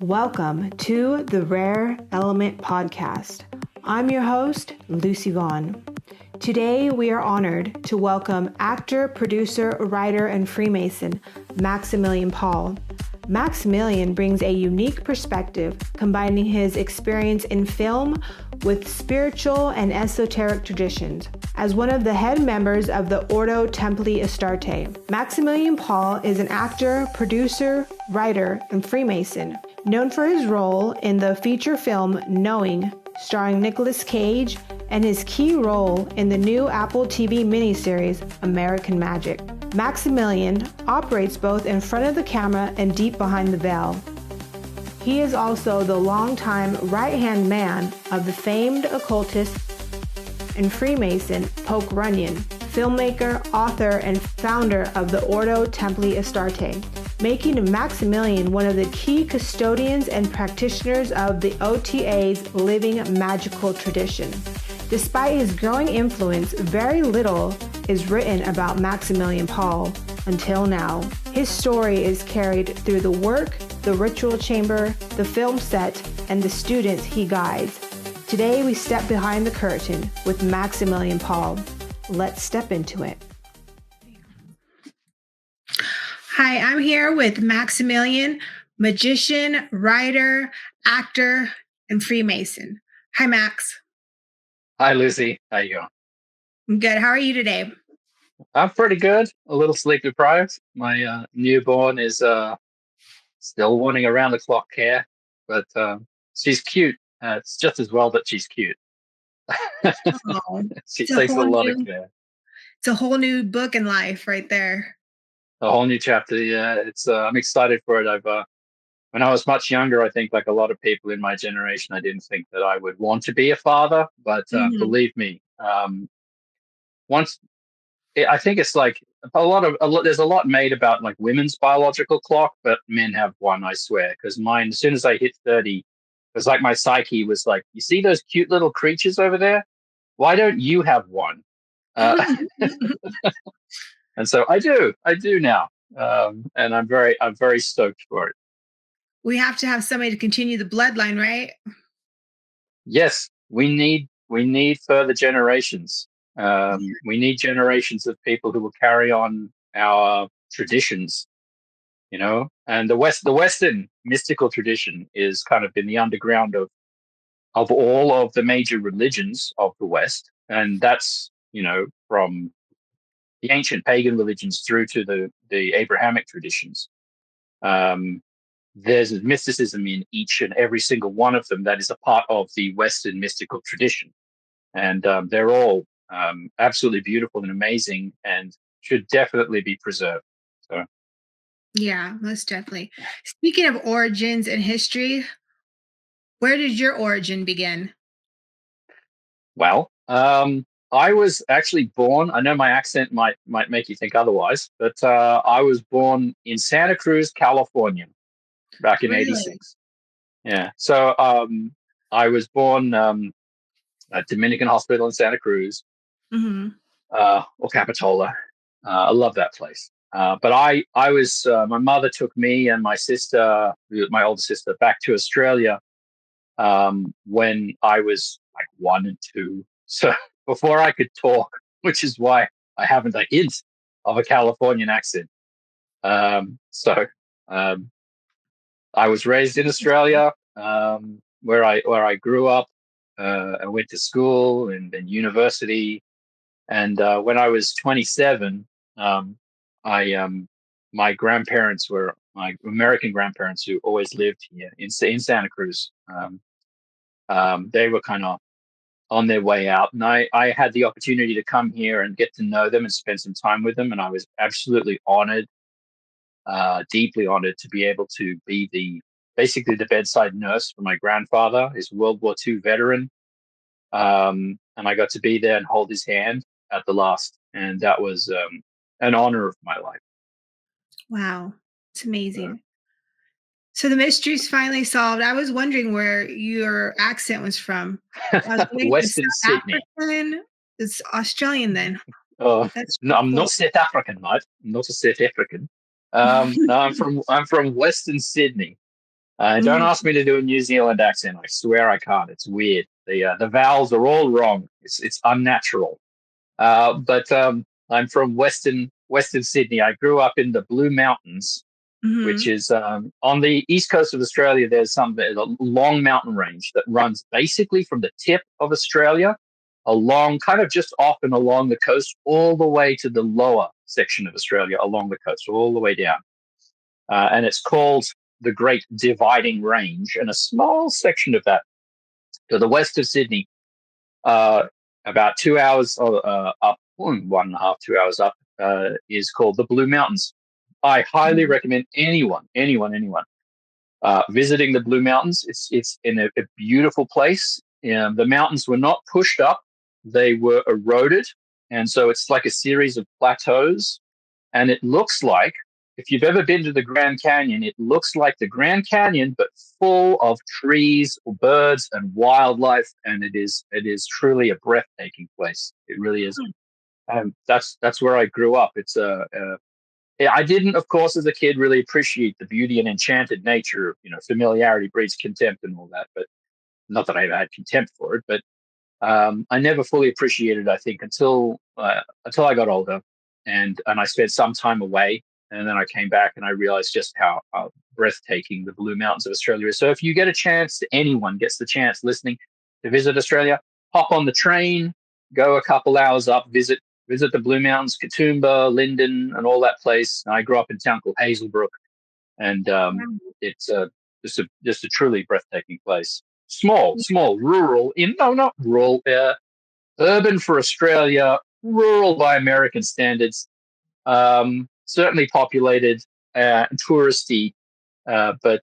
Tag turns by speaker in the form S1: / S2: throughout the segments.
S1: Welcome to the Rare Element Podcast. I'm your host, Lucy Vaughn. Today, we are honored to welcome actor, producer, writer, and Freemason Maximillian Paul. Maximillian brings a unique perspective, combining his experience in film with spiritual and esoteric traditions. As one of the head members of the ORDO TEMPLI ASTARTE, Maximillian Paul is an actor, producer, writer, and Freemason, known for his role in the feature film Knowing, starring Nicolas Cage, and his key role in the new Apple TV miniseries American Magic. Maximillian operates both in front of the camera and deep behind the veil. He is also the longtime right-hand man of the famed occultist and Freemason Poke Runyon, filmmaker, author, and founder of the ORDO TEMPLI ASTARTE, making Maximillian one of the key custodians and practitioners of the O.T.A's living magical tradition. Despite his growing influence, very little is written about Maximillian Paul until now. His story is carried through the work, the ritual chamber, the film set, and the students he guides. Today, we step behind the curtain with Maximillian Paul. Let's step into it. Hi, I'm here with Maximillian, magician, writer, actor, and Freemason. Hi, Max.
S2: Hi, Lucy. How you going?
S1: I'm good. How are you today?
S2: I'm pretty good. A little sleep deprived. My newborn is still wanting around-the-clock care, but she's cute. It's just as well that she's cute.
S1: Oh,
S2: She takes a lot of care.
S1: It's a whole new book in life right there.
S2: A whole new chapter. Yeah, it's. I'm excited for it. When I was much younger, I think like a lot of people in my generation, I didn't think that I would want to be a father. But believe me, I think it's like there's a lot made about like women's biological clock, but men have one, I swear. Because mine, as soon as I hit 30, it was like my psyche was like, you see those cute little creatures over there? Why don't you have one? And so I do now, and I'm very stoked for it.
S1: We have to have somebody to continue the bloodline, right?
S2: Yes, we need further generations. We need generations of people who will carry on our traditions, you know. And the Western mystical tradition is kind of in the underground of all of the major religions of the West, and that's, you know, from the ancient pagan religions through to the Abrahamic traditions. There's mysticism in each and every single one of them that is a part of the Western mystical tradition. And they're all absolutely beautiful and amazing and should definitely be preserved. So,
S1: yeah, most definitely. Speaking of origins and history, where did your origin begin?
S2: Well, I was actually born. I know my accent might make you think otherwise, but I was born in Santa Cruz, California, back in '86. Yeah. So I was born at Dominican Hospital in Santa Cruz, or Capitola. I love that place. But I was my mother took me and my sister, my older sister, back to Australia when I was like 1 and 2. So before I could talk, which is why I haven't a hint of a Californian accent. So I was raised in Australia, where I grew up. I went to school and then university. And when I was 27, my grandparents were my American grandparents who always lived here in Santa Cruz. They were kind of on their way out, and I had the opportunity to come here and get to know them and spend some time with them, and I was absolutely honored, deeply honored to be able to be basically the bedside nurse for my grandfather. He's a World War II veteran, and I got to be there and hold his hand at the last, and that was an honor of my life.
S1: Wow, it's amazing. So the mystery's finally solved. I was wondering where your accent was from.
S2: Western Sydney.
S1: African? It's Australian then.
S2: Oh, no, I'm not South African, mate. I'm not a South African. No, I'm from Western Sydney. Don't ask me to do a New Zealand accent. I swear I can't. It's weird. The vowels are all wrong. It's unnatural. But I'm from Western Sydney. I grew up in the Blue Mountains, which is on the east coast of Australia. There's a long mountain range that runs basically from the tip of Australia along, kind of just off and along the coast, all the way to the lower section of Australia along the coast, all the way down. And it's called the Great Dividing Range. And a small section of that to the west of Sydney, about 2 hours up, 1.5, 2 hours up, is called the Blue Mountains. I highly recommend anyone visiting the Blue Mountains. It's in a beautiful place. The mountains were not pushed up; they were eroded, and so it's like a series of plateaus. And it looks like, if you've ever been to the Grand Canyon, it looks like the Grand Canyon, but full of trees, birds, and wildlife. And it is truly a breathtaking place. It really is. That's where I grew up. I didn't, of course, as a kid, really appreciate the beauty and enchanted nature. Familiarity breeds contempt and all that. But not that I ever had contempt for it, but I never fully appreciated it, I think, until I got older, and I spent some time away, and then I came back and I realized just how breathtaking the Blue Mountains of Australia is. So if you get a chance, anyone gets the chance listening to visit Australia, hop on the train, go a couple hours up, visit the Blue Mountains, Katoomba, Lyndon, and all that place. I grew up in a town called Hazelbrook, and it's just a truly breathtaking place. Small, rural. Not rural. Urban for Australia, rural by American standards. Certainly populated, touristy, but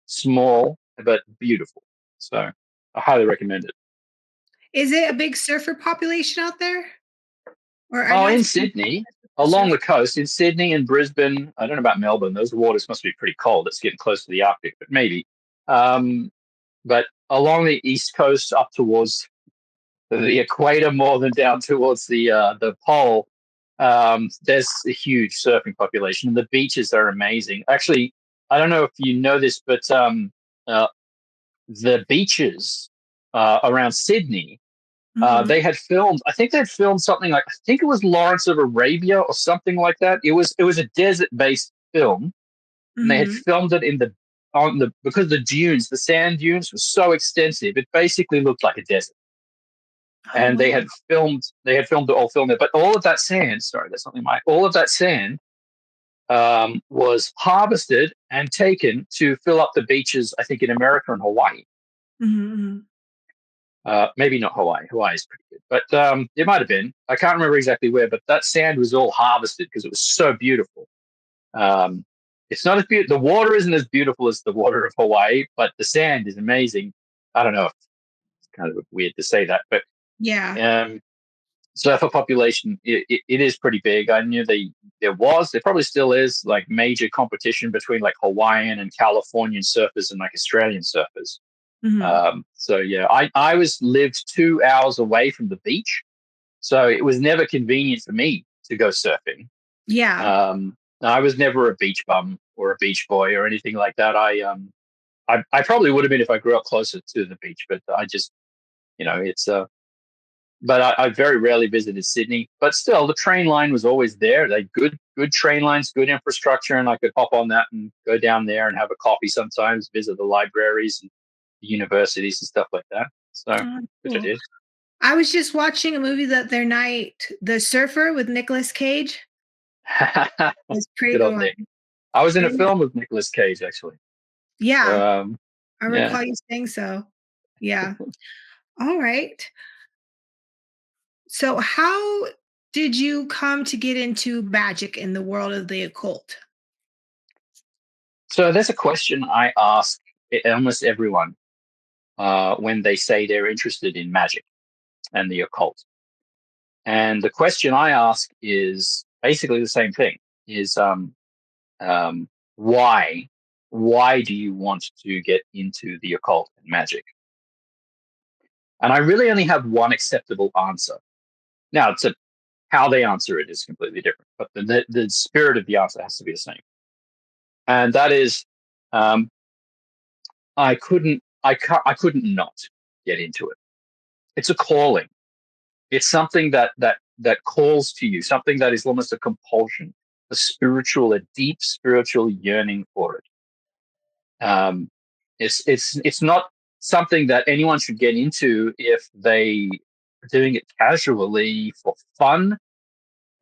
S2: small, but beautiful. So I highly recommend it.
S1: Is it a big surfer population out there?
S2: In Sydney, along the coast, in Sydney and Brisbane. I don't know about Melbourne. Those waters must be pretty cold. It's getting close to the Arctic, but maybe. But along the east coast, up towards the equator, more than down towards the pole, there's a huge surfing population. The beaches are amazing. Actually, I don't know if you know this, but the beaches around Sydney, they had filmed. I think they'd filmed something like, I think it was Lawrence of Arabia or something like that. It was a desert-based film, and they had filmed it because the sand dunes were so extensive, it basically looked like a desert. And they had filmed it all filmed it. But all of that sand, all of that sand was harvested and taken to fill up the beaches, I think, in America and Hawaii. Maybe not Hawaii. Hawaii is pretty good, but it might have been. I can't remember exactly where, but that sand was all harvested because it was so beautiful. It's not as beautiful. The water isn't as beautiful as the water of Hawaii, but the sand is amazing. I don't know. It's kind of weird to say that, but yeah. Surfer population, it is pretty big. I knew there probably still is, like, major competition between like Hawaiian and Californian surfers and like Australian surfers. So yeah, I lived 2 hours away from the beach, so it was never convenient for me to go surfing.
S1: Yeah.
S2: I was never a beach bum or a beach boy or anything like that. I probably would have been if I grew up closer to the beach, but I just, it's but I very rarely visited Sydney. But still, the train line was always there. They good train lines, good infrastructure, and I could hop on that and go down there and have a coffee sometimes, visit the libraries and the universities and stuff like that. So which I did.
S1: I was just watching a movie the other night, The Surfer with Nicolas Cage. It's pretty good.
S2: I was in a film with Nicolas Cage, actually.
S1: Yeah. I recall you saying so. Yeah. All right. So how did you come to get into magic in the world of the occult?
S2: So there's a question I ask almost everyone when they say they're interested in magic and the occult. And the question I ask is basically the same thing, is why? Why do you want to get into the occult and magic? And I really only have one acceptable answer. Now, how they answer it is completely different, but the spirit of the answer has to be the same. And that is, I couldn't not get into it. It's a calling. It's something that calls to you, something that is almost a compulsion, a deep spiritual yearning for it. It's not something that anyone should get into if they are doing it casually for fun,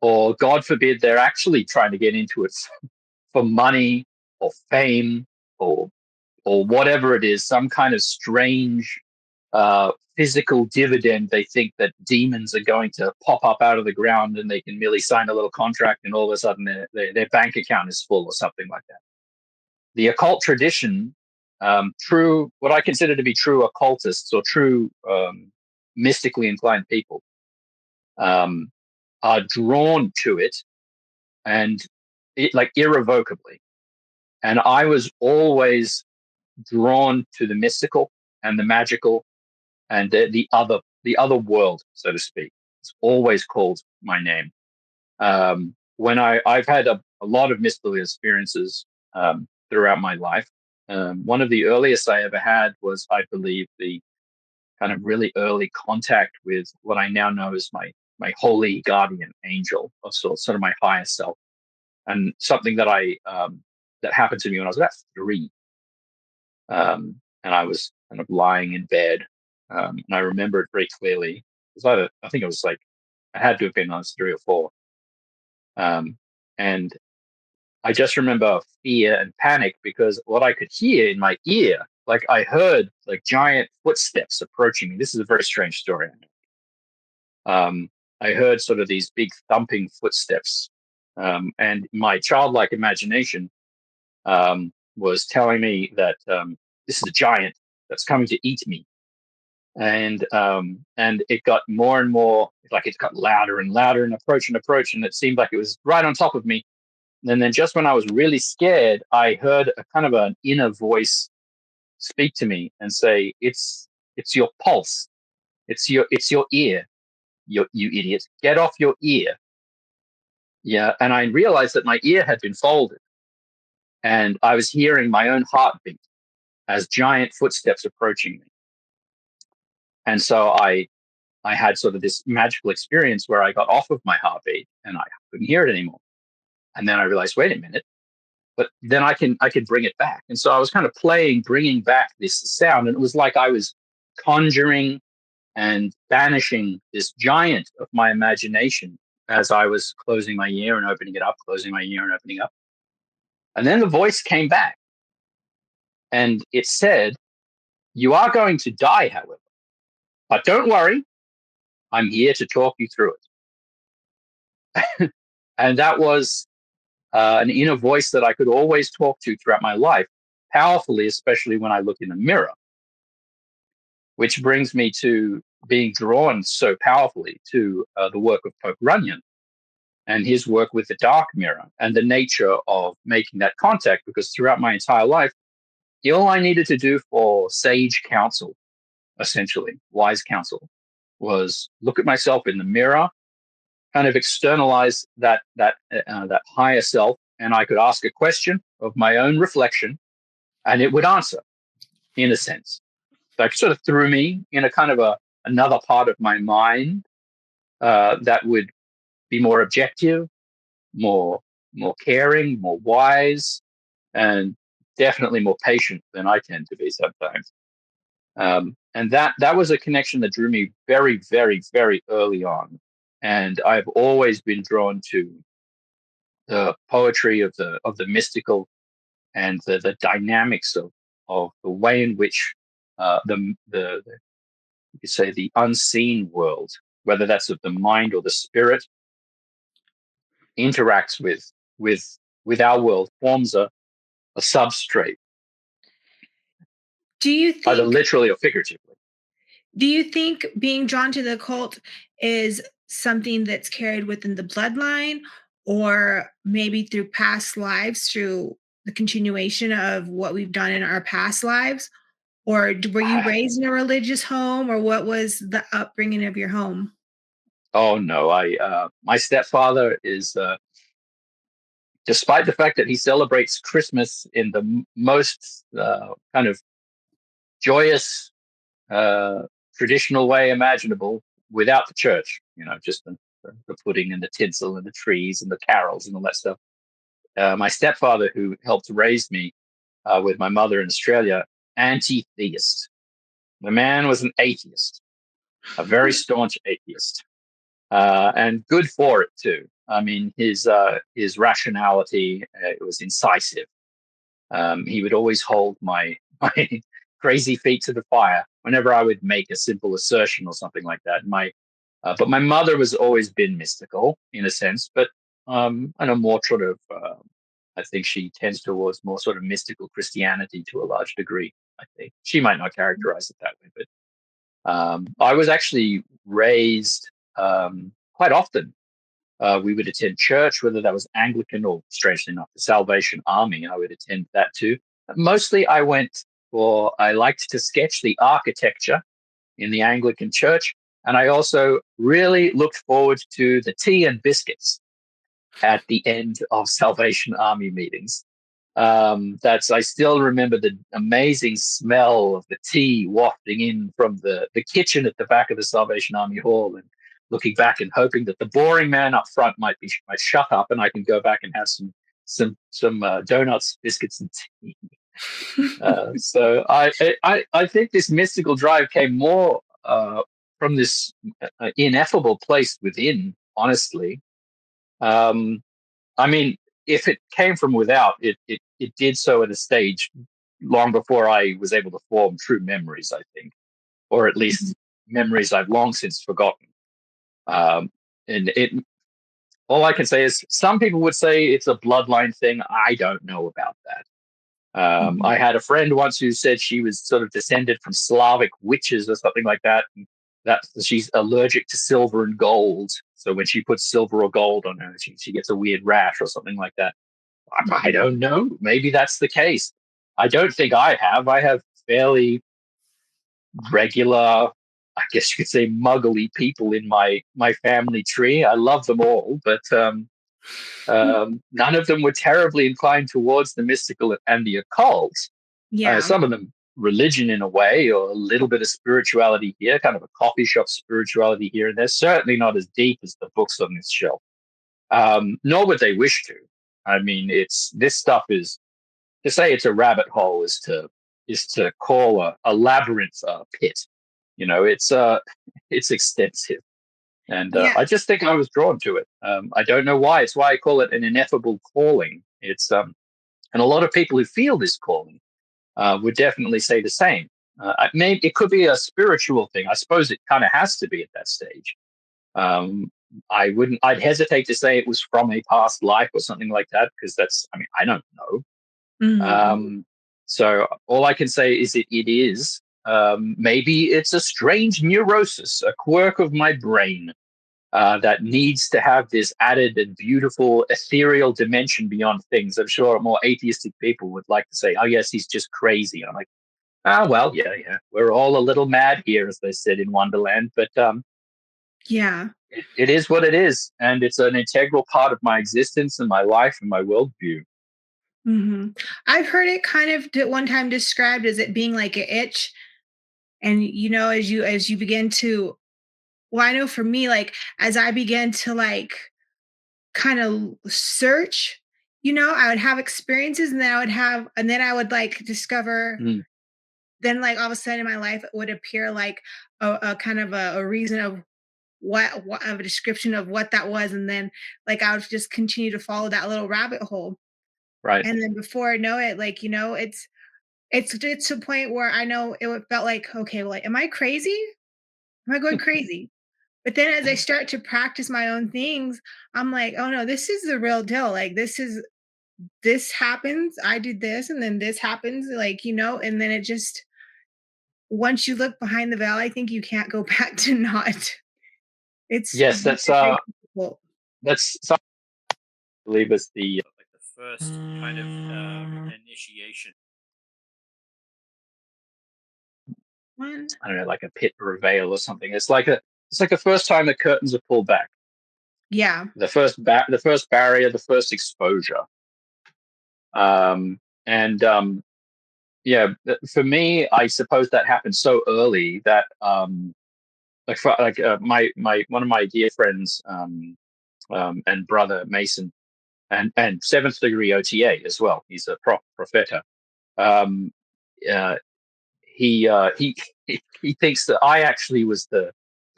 S2: or God forbid they're actually trying to get into it for money or fame or whatever it is, some kind of strange physical dividend. They think that demons are going to pop up out of the ground and they can merely sign a little contract and all of a sudden their bank account is full or something like that. The occult tradition, what I consider to be true occultists or true mystically inclined people, are drawn to it, and like irrevocably. And I was always drawn to the mystical and the magical and the other world, so to speak. It's always called my name. When I've had a lot of mystical experiences throughout my life. One of the earliest I ever had was, I believe, the kind of really early contact with what I now know as my holy guardian angel of sorts, sort of my higher self, and something that that happened to me when I was about 3. And I was kind of lying in bed, and I remember it very clearly. It was I think it was like, I had to have been, I was 3 or 4. And I just remember fear and panic because what I could hear in my ear, like I heard like giant footsteps approaching me. This is a very strange story. I heard sort of these big thumping footsteps, and my childlike imagination was telling me that this is a giant that's coming to eat me. And it got more and more, like it got louder and louder and approach, and it seemed like it was right on top of me. And then just when I was really scared, I heard a kind of an inner voice speak to me and say, it's your pulse. It's your ear. You idiot. Get off your ear. Yeah. And I realized that my ear had been folded and I was hearing my own heartbeat as giant footsteps approaching me. And so I had sort of this magical experience where I got off of my heartbeat and I couldn't hear it anymore. And then I realized, wait a minute, but then I can bring it back. And so I was kind of bringing back this sound. And it was like I was conjuring and banishing this giant of my imagination as I was closing my ear and opening it up, closing my ear and opening up. And then the voice came back and it said, you are going to die, however, but don't worry. I'm here to talk you through it. And that was an inner voice that I could always talk to throughout my life, powerfully, especially when I look in the mirror, which brings me to being drawn so powerfully to the work of Pope Runyon and his work with the dark mirror and the nature of making that contact, because throughout my entire life, all I needed to do for sage counsel, essentially wise counsel, was look at myself in the mirror, kind of externalize that higher self, and I could ask a question of my own reflection, and it would answer, in a sense. Like sort of threw me in a kind of another part of my mind that would be more objective, more caring, more wise, and definitely more patient than I tend to be sometimes. And that was a connection that drew me very, very, very early on. And I've always been drawn to the poetry of the mystical and the dynamics of the way in which the you could say the unseen world, whether that's of the mind or the spirit, interacts with our world, forms a substrate.
S1: Do you
S2: Either
S1: think
S2: literally or figuratively?
S1: Do you think being drawn to the occult is something that's carried within the bloodline, or maybe through past lives, through the continuation of what we've done in our past lives? Or were you raised in a religious home, or what was the upbringing of your home?
S2: Oh no, my stepfather is, despite the fact that he celebrates Christmas in the most kind of joyous, traditional way imaginable without the church. Just the pudding and the tinsel and the trees and the carols and all that stuff. My stepfather, who helped raise me with my mother in Australia, anti-theist. The man was an atheist, a very staunch atheist, and good for it too. I mean, his rationality, it was incisive. He would always hold my crazy feet to the fire whenever I would make a simple assertion or something like that. But my mother has always been mystical in a sense, but and a more sort of, I think she tends towards more sort of mystical Christianity to a large degree. I think she might not characterize it that way, but I was actually raised quite often. We would attend church, whether that was Anglican or, strangely enough, the Salvation Army. I would attend that too. Mostly I liked to sketch the architecture in the Anglican church. And I also really looked forward to the tea and biscuits at the end of Salvation Army meetings. I still remember the amazing smell of the tea wafting in from the kitchen at the back of the Salvation Army Hall, and looking back and hoping that the boring man up front might shut up and I can go back and have some donuts, biscuits, and tea. So I think this mystical drive came more from this ineffable place within. Honestly, I mean, if it came from without, it did so at a stage long before I was able to form true memories, I think, or at least memories I've long since forgotten. And all I can say is some people would say it's a bloodline thing. I don't know about that. I had a friend once who said she was sort of descended from Slavic witches or something like that. And that she's allergic to silver and gold. So when she puts silver or gold on her, she gets a weird rash or something like that. I don't know. Maybe that's the case. I don't think I have. I have fairly regular, I guess you could say, muggly people in my family tree. I love them all, but none of them were terribly inclined towards the mystical and the occult.
S1: Yeah.
S2: Some of them religion in a way, or a little bit of spirituality here, kind of a coffee shop spirituality here, and they're certainly not as deep as the books on this shelf. Nor would they wish to. I mean, this stuff is, to say it's a rabbit hole is to call a labyrinth a pit. It's extensive. And I just think I was drawn to it. I don't know why. It's why I call it an ineffable calling. It's and a lot of people who feel this calling would definitely say the same. It could be a spiritual thing. I suppose it kind of has to be at that stage. I'd hesitate to say it was from a past life or something like that, because I don't know.
S1: Mm-hmm.
S2: So all I can say is it is. Maybe it's a strange neurosis, a quirk of my brain that needs to have this added and beautiful ethereal dimension beyond things. I'm sure more atheistic people would like to say, oh, yes, he's just crazy. I'm like, well, yeah. We're all a little mad here, as they said in Wonderland. But
S1: yeah,
S2: it is what it is. And it's an integral part of my existence and my life and my worldview.
S1: Mm-hmm. I've heard it kind of one time described as it being like an itch. And, as you begin to, well, I know for me, like, as I began to like kind of search, I would have experiences, and then I would like discover, then like all of a sudden in my life, it would appear like a kind of a reason of what of a description of what that was. And then like, I would just continue to follow that little rabbit hole.
S2: Right.
S1: And then before I know it, like, it's to a point where I know felt like, okay, well, like, am I crazy? Am I going crazy? But then as I start to practice my own things, I'm like, oh no, this is the real deal. Like, this happens. I did this, and then this happens, like, and then it just, once you look behind the veil, I think you can't go back to not. It's
S2: Yes, that's
S1: very difficult.
S2: something I believe is the first kind of initiation.
S1: One.
S2: I don't know, like a pit or a veil or something. It's like the first time the curtains are pulled back.
S1: Yeah.
S2: The first barrier, the first exposure. And yeah, for me, I suppose that happened so early that my one of my dear friends and brother Mason and seventh degree OTA as well. He's a profeta. Um, uh, he he thinks that I actually was the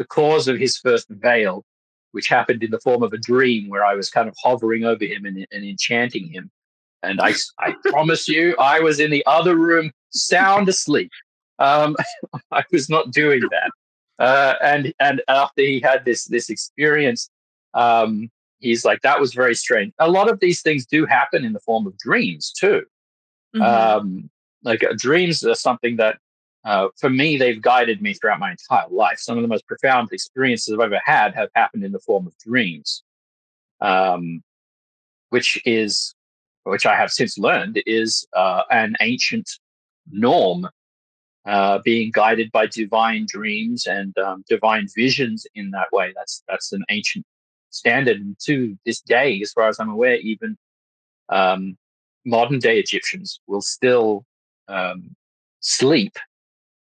S2: cause of his first veil, which happened in the form of a dream where I was kind of hovering over him and enchanting him. And I promise you, I was in the other room, sound asleep. Um, I was not doing that. And after he had this experience, he's like, that was very strange. A lot of these things do happen in the form of dreams too.
S1: Mm-hmm.
S2: Dreams are something that, for me, they've guided me throughout my entire life. Some of the most profound experiences I've ever had have happened in the form of dreams, um, which is, which I have since learned is an ancient norm, being guided by divine dreams and divine visions in that way. That's an ancient standard, and to this day, as far as I'm aware, even um, modern day Egyptians will still um, sleep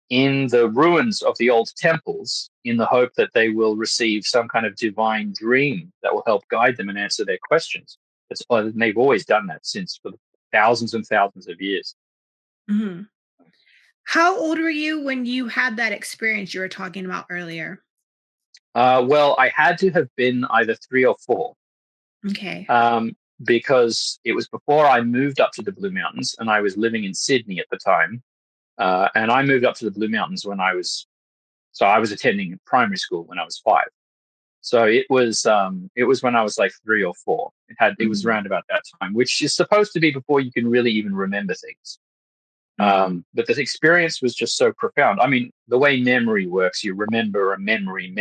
S2: in the ruins of the old temples in the hope that they will receive some kind of divine dream that will help guide them and answer their questions. They've always done that since for thousands and thousands of years.
S1: Mm-hmm. How old were you when you had that experience you were talking about earlier?
S2: Well, I had to have been either 3 or 4,
S1: Okay.
S2: um, because it was before I moved up to the Blue Mountains, and I was living in Sydney at the time. And I moved up to the Blue Mountains when I was attending primary school when I was 5. So it was when I was like 3 or 4. It was
S1: Mhm,
S2: around about that time, which is supposed to be before you can really even remember things.
S1: mhm,
S2: But the experience was just so profound. I mean, the way memory works, you remember a memory,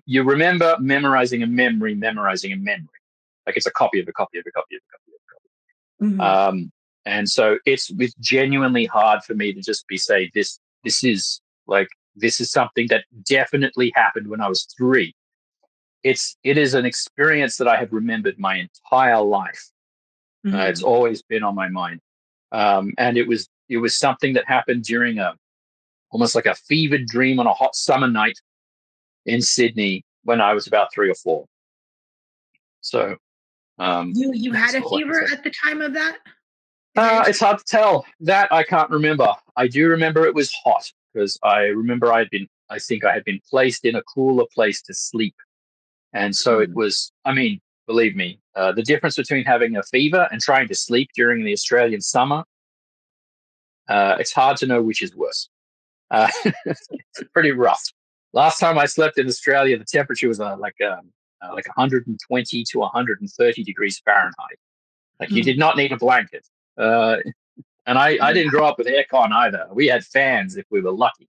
S2: you remember memorizing a memory, memorizing a memory. Like it's a copy of a copy of a copy of a copy of a
S1: mhm,
S2: copy. And so it's genuinely hard for me to just be say this is like this is something that definitely happened when I was 3. It is an experience that I have remembered my entire life. It's
S1: mhm.
S2: always been on my mind, and it was something that happened during a almost like a fevered dream on a hot summer night in Sydney when I was about 3 or 4. So
S1: You had
S2: that's
S1: a
S2: all I can
S1: fever
S2: say.
S1: at the time of that event?
S2: It's hard to tell. That I can't remember. I do remember it was hot because I remember I think I had been placed in a cooler place to sleep. And so it
S1: Mm,
S2: was, I mean, believe me, the difference between having a fever and trying to sleep during the Australian summer, it's hard to know which is worse. It's pretty rough. Last time I slept in Australia, the temperature was like 120 to 130 degrees Fahrenheit. Like you
S1: mm.
S2: did not need a blanket. Uh, and I didn't grow up with aircon either. We had fans if we were lucky.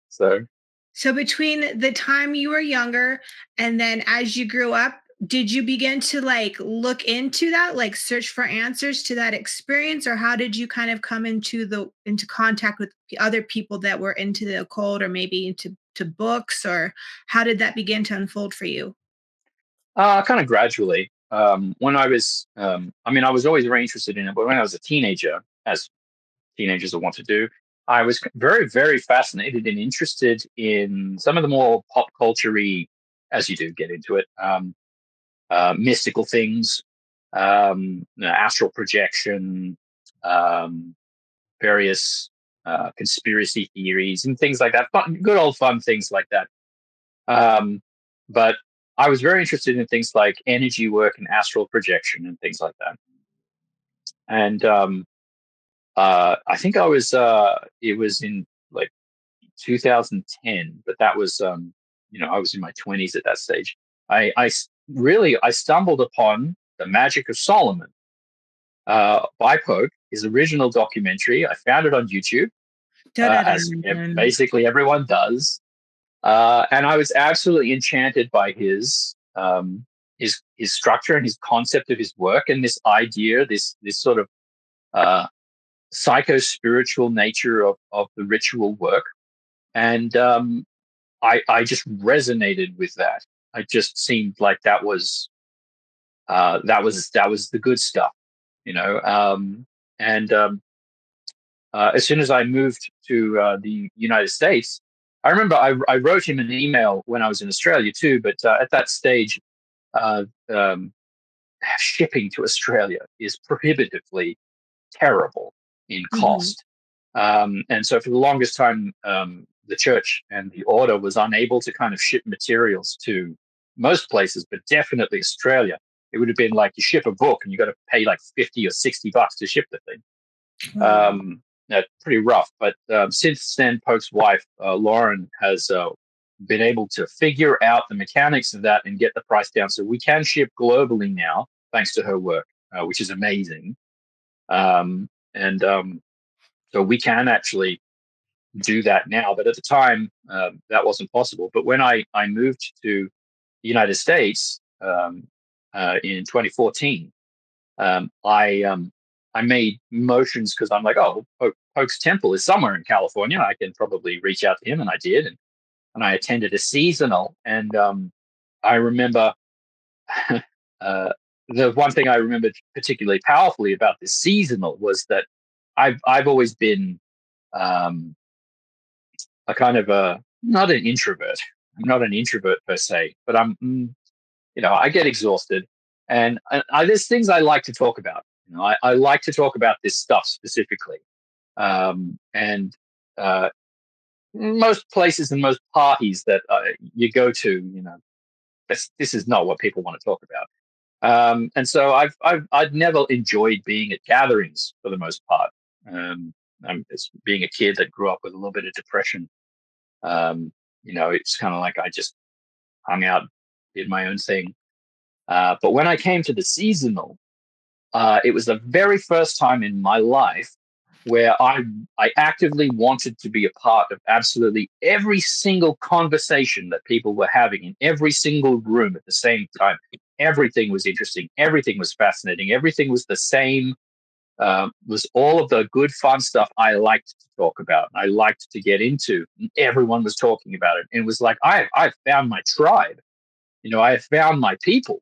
S2: So
S1: So between the time you were younger and then as you grew up, did you begin to like look into that, like search for answers to that experience, or how did you kind of come into contact with other people that were into the occult, or maybe into books, or how did that begin to unfold for you?
S2: kind of gradually. When I was, I mean, I was always very interested in it, but when I was a teenager, as teenagers will want to do, I was very, very fascinated and interested in some of the more pop culture-y, as you do get into it, mystical things, astral projection, um, various conspiracy theories, and things like that. Good old fun things like that. Um, but I was very interested in things like energy work and astral projection and things like that. And I think it was in like 2010, but that was, I was in my 20s at that stage. I stumbled upon The Magic of Solomon by Pope, his original documentary. I found it on YouTube, as
S1: Da-da-dun-dun.
S2: basically everyone does. And I was absolutely enchanted by his structure and his concept of his work and this idea, this sort of uh, psycho spiritual nature of the ritual work. And I just resonated with that. It just seemed like that was the good stuff, you know. And as soon as I moved to the United States, I remember I wrote him an email when I was in Australia too. But at that stage, uh, um, shipping to Australia is prohibitively terrible in
S1: Mm-hmm.
S2: cost. And so for the longest time, the church and the order was unable to kind of ship materials to most places, but definitely Australia. It would have been like you ship a book and you got to pay like 50 or $60 to ship the thing.
S1: Wow.
S2: Pretty rough. But since then, Polk's wife, Lauren, has been able to figure out the mechanics of that and get the price down. So we can ship globally now, thanks to her work, which is amazing. And so we can actually do that now. But at the time, that wasn't possible. But when I moved to the United States in 2014, I made motions because I'm like, oh, Polk's temple is somewhere in California. I can probably reach out to him, and I did, and I attended a seasonal, and I remember the one thing I remembered particularly powerfully about this seasonal was that I've always been um, a kind of a not an introvert. I'm not an introvert per se, but I get exhausted, and there's things I like to talk about. I like to talk about this stuff specifically, and uh, most places and most parties that you go to, this is not what people want to talk about. And so I'd never enjoyed being at gatherings for the most part. It's being a kid that grew up with a little bit of depression. It's kind of like I just hung out, did my own thing. But when I came to the seasonal, it was the very first time in my life where I actively wanted to be a part of absolutely every single conversation that people were having in every single room at the same time. Everything was interesting. Everything was fascinating. Everything was the same. Was all of the good, fun stuff I liked to talk about. I liked to get into. Everyone was talking about it. And it was like, I found my tribe. I have found my people.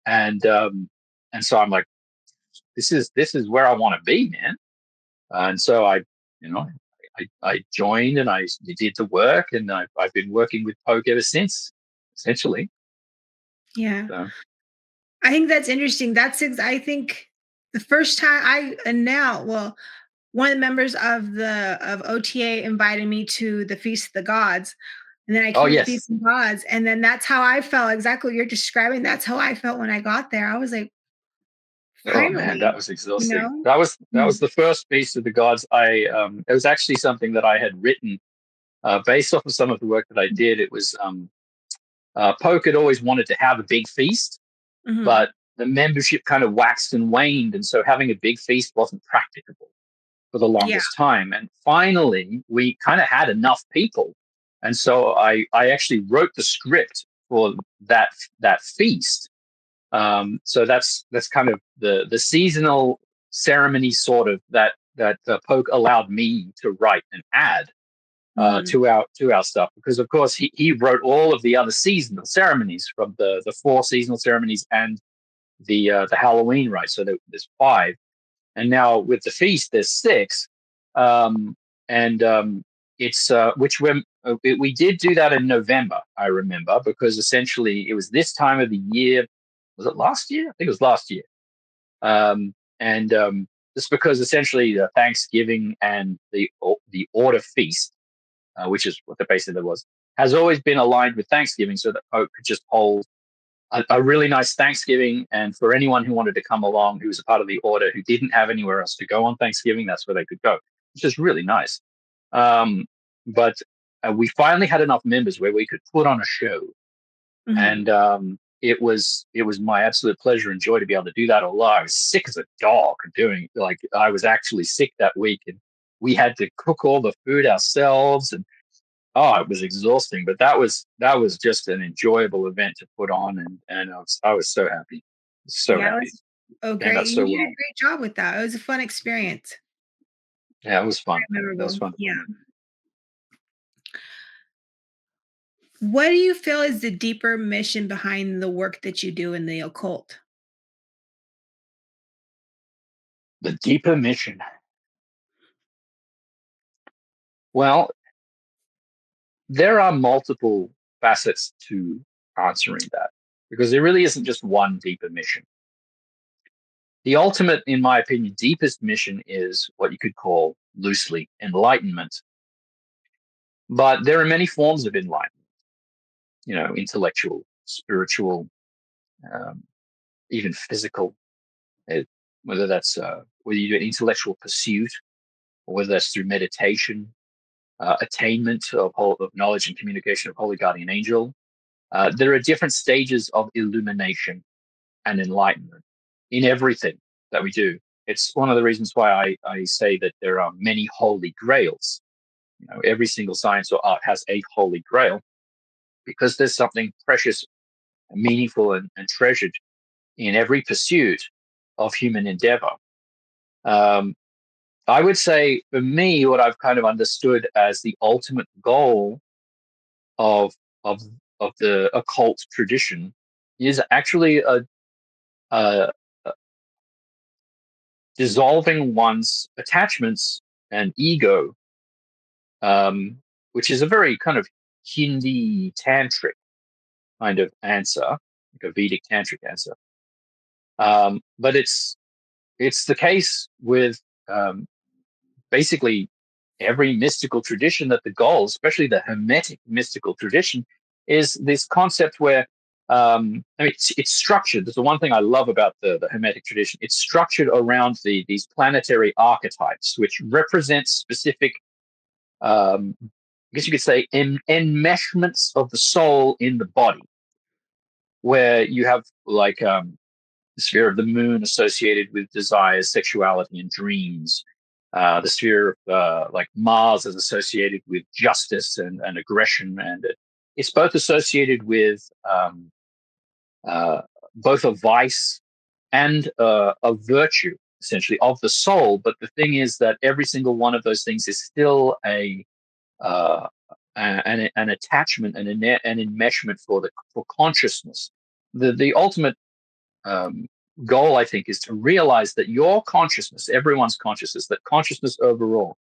S2: And so I'm like, this is where I want to be, man. And so I joined and I did the work, and I've been working with Poke ever since, essentially.
S1: Yeah.
S2: So,
S1: I think that's interesting. I think the first time one of the members of O.T.A invited me to the Feast of the Gods. And then I
S2: oh
S1: came to the Feast
S2: yes,
S1: of Gods. And then that's how I felt, exactly what you're describing. That's how I felt when I got there. I was like,
S2: oh man, that
S1: finally,
S2: was
S1: you
S2: exhausting.
S1: know?
S2: That was
S1: Mm.
S2: the first Feast of the Gods. It was actually something that I had written based off of some of the work that I did. It was Poke had always wanted to have a big feast,
S1: Mhm.
S2: but the membership kind of waxed and waned, and so having a big feast wasn't practicable for the
S1: Yeah.
S2: longest time. And finally, we kind of had enough people, and so I actually wrote the script for that feast. So that's kind of the seasonal ceremony sort of that Poke allowed me to write and add
S1: Mhm.
S2: to our stuff, because of course he wrote all of the other seasonal ceremonies from the four seasonal ceremonies and the Halloween, right? So there's five, and now with the feast there's six. And it's which we did do that in November, I remember, because essentially it was this time of the year. Was it last year? I think it was last year. And just because essentially the Thanksgiving and the Order feast, which is what the basis of it was, has always been aligned with Thanksgiving, so that Pope could just hold a really nice Thanksgiving. And for anyone who wanted to come along, who was a part of the order, who didn't have anywhere else to go on Thanksgiving, that's where they could go, which is really nice. But we finally had enough members where we could put on a show,
S1: Mhm.
S2: and it was my absolute pleasure and joy to be able to do that. Although I was sick as a dog doing, like, I was actually sick that week, and we had to cook all the food ourselves, and it was exhausting. But that was just an enjoyable event to put on, and I was so happy, so
S1: Yeah, it
S2: happy.
S1: was oh,
S2: Turned out
S1: great.
S2: so
S1: You did a
S2: well.
S1: great job with that. It was a fun experience.
S2: Yeah, it was fun.
S1: Very
S2: That was
S1: memorable.
S2: fun.
S1: Yeah. What do you feel is the deeper mission behind the work that you do in the occult?
S2: The deeper mission. Well, there are multiple facets to answering that, because there really isn't just one deeper mission. The ultimate, in my opinion, deepest mission is what you could call loosely enlightenment. But there are many forms of enlightenment, intellectual, spiritual, um, even physical, uh, whether that's whether you do an intellectual pursuit or whether that's through meditation, attainment of knowledge and communication of holy guardian angel. There are different stages of illumination and enlightenment in everything that we do. It's one of the reasons why I say that there are many holy grails. Every single science or art has a holy grail, because there's something precious, meaningful, and treasured in every pursuit of human endeavor. Um, I would say, for me, what I've kind of understood as the ultimate goal of of of the occult tradition is actually a dissolving one's attachments and ego, which is a very kind of Hindi tantric kind of answer, like a Vedic tantric answer. But it's the case with basically every mystical tradition, that the goal, especially the Hermetic mystical tradition, is this concept where it's structured. There's the one thing I love about the Hermetic tradition. It's structured around these planetary archetypes, which represent specific, I guess you could say, enmeshments of the soul in the body, where you have like the sphere of the moon associated with desires, sexuality, and dreams. The sphere of like Mars is associated with justice and aggression, and it's both associated with uh, both a vice and a virtue, essentially, of the soul. But the thing is that every single one of those things is still uh, an attachment and an enmeshment for consciousness. The ultimate um, goal, I think, is to realize that your consciousness, everyone's consciousness, that consciousness overall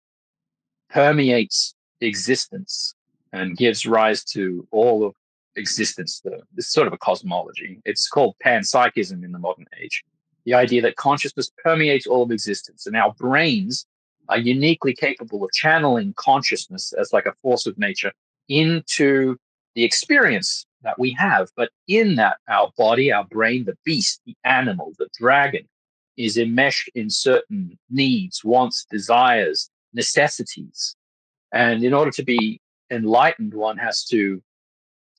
S2: permeates existence and gives rise to all of existence. This is sort of a cosmology. It's called panpsychism in the modern age. The idea that consciousness permeates all of existence, and our brains are uniquely capable of channeling consciousness as like a force of nature into the experience that we have. But in that, our body, our brain, the beast, the animal, the dragon, is enmeshed in certain needs, wants, desires, necessities. And in order to be enlightened, one has to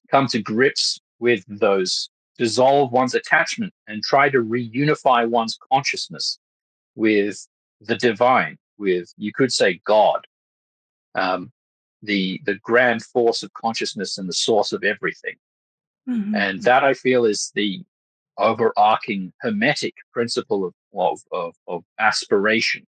S2: come to grips with those, dissolve one's attachment, and try to reunify one's consciousness with the divine, with, you could say, God, um, the grand force of consciousness and the source of everything.
S1: Mm-hmm.
S2: And that, I feel, is the overarching Hermetic principle of aspiration.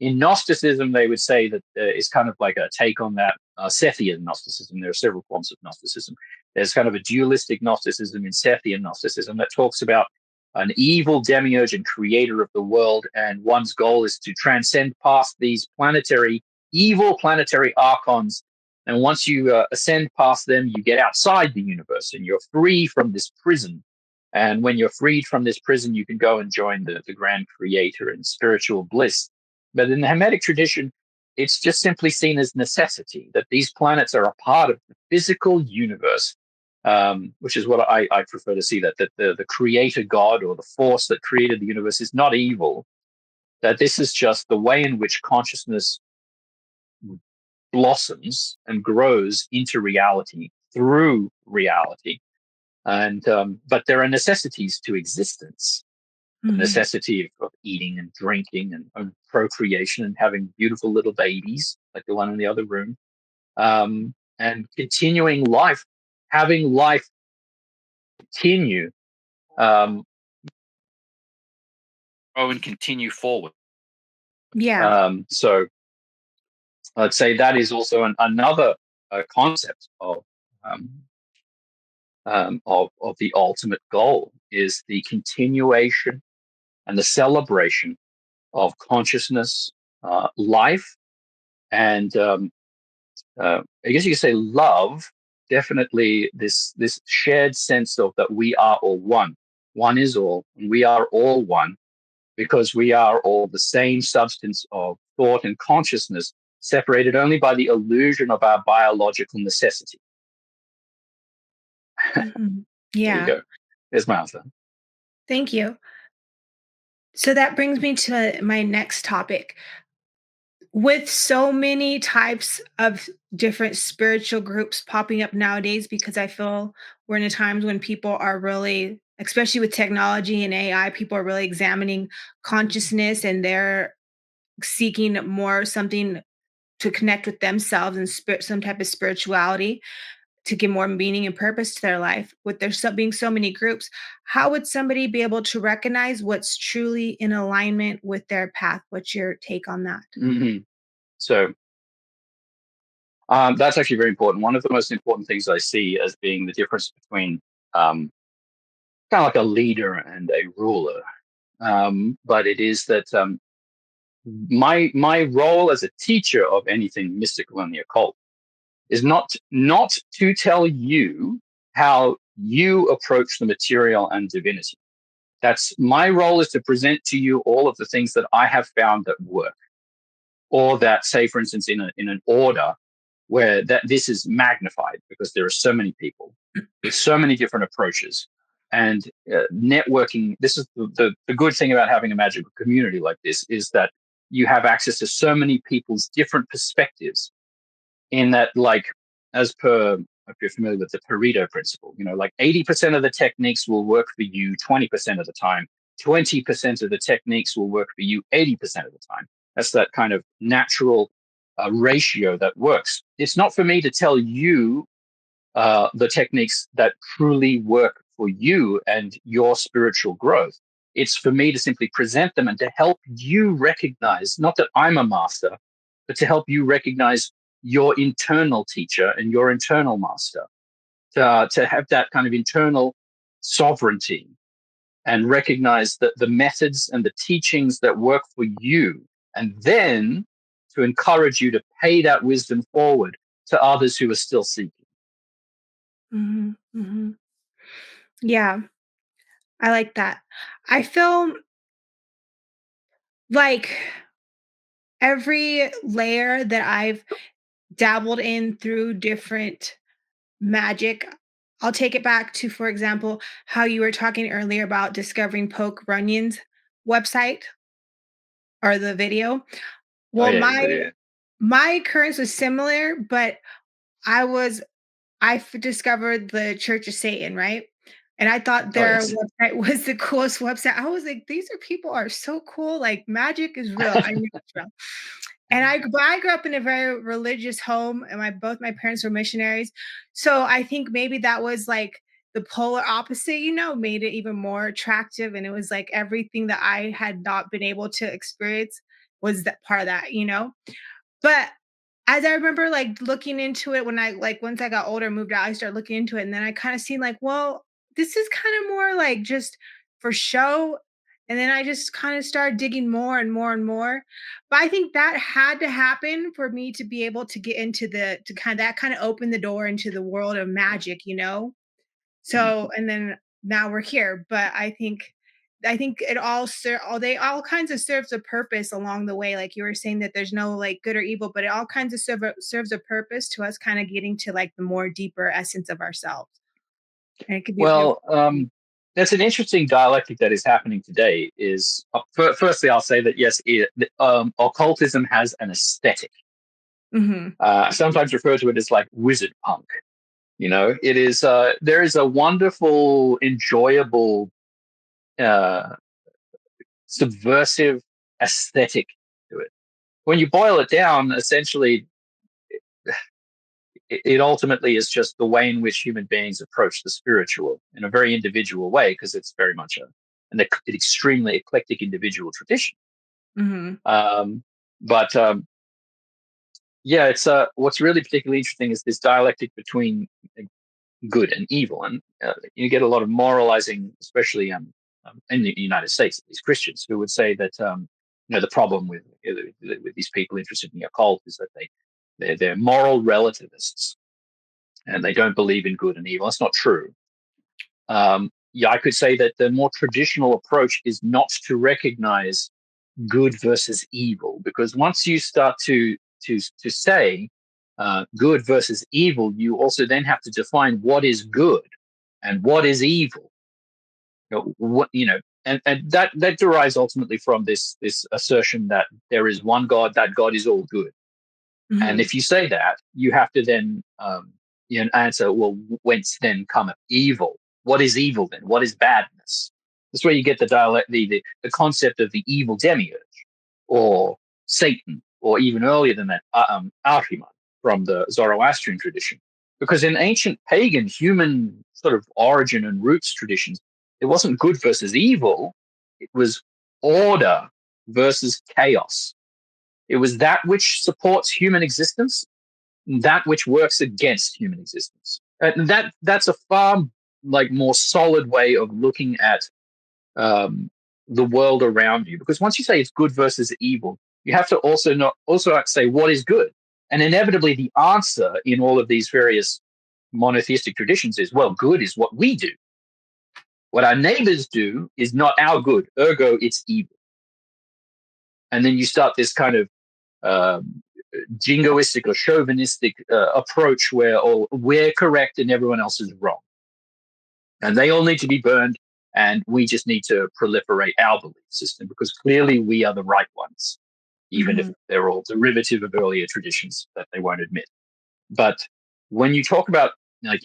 S2: In Gnosticism, they would say that it's kind of like a take on that Sethian Gnosticism. There are several forms of Gnosticism. There's kind of a dualistic Gnosticism in Sethian Gnosticism that talks about an evil demiurge and creator of the world, and one's goal is to transcend past these evil planetary archons. And once you ascend past them, you get outside the universe and you're free from this prison. And when you're freed from this prison, you can go and join the grand creator in spiritual bliss. But in the Hermetic tradition, it's just simply seen as necessity, that these planets are a part of the physical universe, which is what I prefer to see, that the creator God, or the force that created the universe, is not evil, that this is just the way in which consciousness blossoms and grows into reality through reality. And but there are necessities to existence. The necessity of eating and drinking and procreation and having beautiful little babies like the one in the other room, and continuing life, having life continue, grow and continue forward.
S1: Yeah.
S2: So I'd say that is also another concept of the ultimate goal, is the continuation and the celebration of consciousness, life, and I guess you could say love, definitely this shared sense of that we are all one. One is all, and we are all one because we are all the same substance of thought and consciousness, separated only by the illusion of our biological necessity.
S1: Mm-hmm.
S2: There you
S1: Yeah.
S2: go. There's my answer.
S1: Thank you. So that brings me to my next topic. With so many types of different spiritual groups popping up nowadays, because I feel we're in a times when people are really, especially with technology and AI, people are really examining consciousness and they're seeking more something to connect with themselves and some type of spirituality to give more meaning and purpose to their life. With there being so many groups, how would somebody be able to recognize what's truly in alignment with their path? What's your take on that?
S2: Mm-hmm. So that's actually very important. One of the most important things I see as being the difference between kind of like a leader and a ruler. But it is that my role as a teacher of anything mystical and the occult is not to tell you how you approach the material and divinity. That's my role, is to present to you all of the things that I have found that work, or that, say, for instance, in an order where that this is magnified because there are so many people with so many different approaches and networking. This is the good thing about having a magical community like this, is that you have access to so many people's different perspectives, in that, like, as per, if you're familiar with the Pareto principle, like 80% of the techniques will work for you 20% of the time, 20% of the techniques will work for you 80% of the time. That's that kind of natural ratio that works. It's not for me to tell you the techniques that truly work for you and your spiritual growth. It's for me to simply present them and to help you recognize, not that I'm a master, but to help you recognize your internal teacher and your internal master, to have that kind of internal sovereignty and recognize that the methods and the teachings that work for you, and then to encourage you to pay that wisdom forward to others who are still seeking.
S1: Hmm. Hmm. Yeah, I like that. I feel like every layer that I've dabbled in through different magic, I'll take it back to, for example, how you were talking earlier about discovering Poke Runyon's website or the video.
S2: Oh
S1: Well,
S2: yeah,
S1: my
S2: yeah.
S1: my occurrence was similar, but I was discovered the Church of Satan, right? And I thought
S2: Oh
S1: their
S2: yes.
S1: website was the coolest website. I was like, these people are so cool. Like magic is real. I knew it's real. And I grew up in a very religious home, and both my parents were missionaries. So I think maybe that was like the polar opposite, made it even more attractive. And it was like everything that I had not been able to experience was that part of that. But as I remember, like, looking into it when once I got older, moved out, I started looking into it, and then I kinda seen like, well, this is kinda more like just for show, and then I just kinda started digging more and more and more. But I think that had to happen for me to be able to get into that kinda open the door into the world of magic. So, and then now we're here, but I think it all they all kinds of serves a purpose along the way. Like you were saying that there's no like good or evil, but it all kinds of serves a purpose to us kind of getting to like the more deeper essence of ourselves. And it could be a beautiful
S2: Well, that's an interesting dialectic that is happening today. Is firstly, I'll say that yes, occultism has an aesthetic.
S1: Mhm.
S2: Sometimes refer to it as like wizard punk. It is. There is a wonderful, enjoyable, uh, subversive aesthetic to it. When you boil it down, essentially, it ultimately is just the way in which human beings approach the spiritual in a very individual way, because it's very much an extremely eclectic individual tradition.
S1: Mhm.
S2: Um, but yeah, it's what's really particularly interesting is this dialectic between good and evil, and you get a lot of moralizing, especially in the United States, these Christians who would say that the problem with these people interested in the occult is that They're moral relativists, and they don't believe in good and evil. That's not true. Yeah, I could say that the more traditional approach is not to recognize good versus evil, because once you start to say good versus evil, you also then have to define what is good and what is evil. And that derives ultimately from this assertion that there is one God, that God is all good.
S1: Mm-hmm.
S2: And if you say that, you have to then answer, well, whence then cometh evil? What is evil then? What is badness? That's where you get the concept of the evil demiurge, or Satan, or even earlier than that, Ahriman from the Zoroastrian tradition. Because in ancient pagan human sort of origin and roots traditions, it wasn't good versus evil. It was order versus chaos. It was that which supports human existence, that which works against human existence. And that's a far more solid way of looking at the world around you. Because once you say it's good versus evil, you have to also have to say what is good. And inevitably, the answer in all of these various monotheistic traditions is, well, good is what we do. What our neighbors do is not our good, ergo it's evil. And then you start this kind of jingoistic or chauvinistic approach where we're correct and everyone else is wrong. And they all need to be burned, and we just need to proliferate our belief system because clearly we are the right ones, even if they're all derivative of earlier traditions that they won't admit. But when you talk about,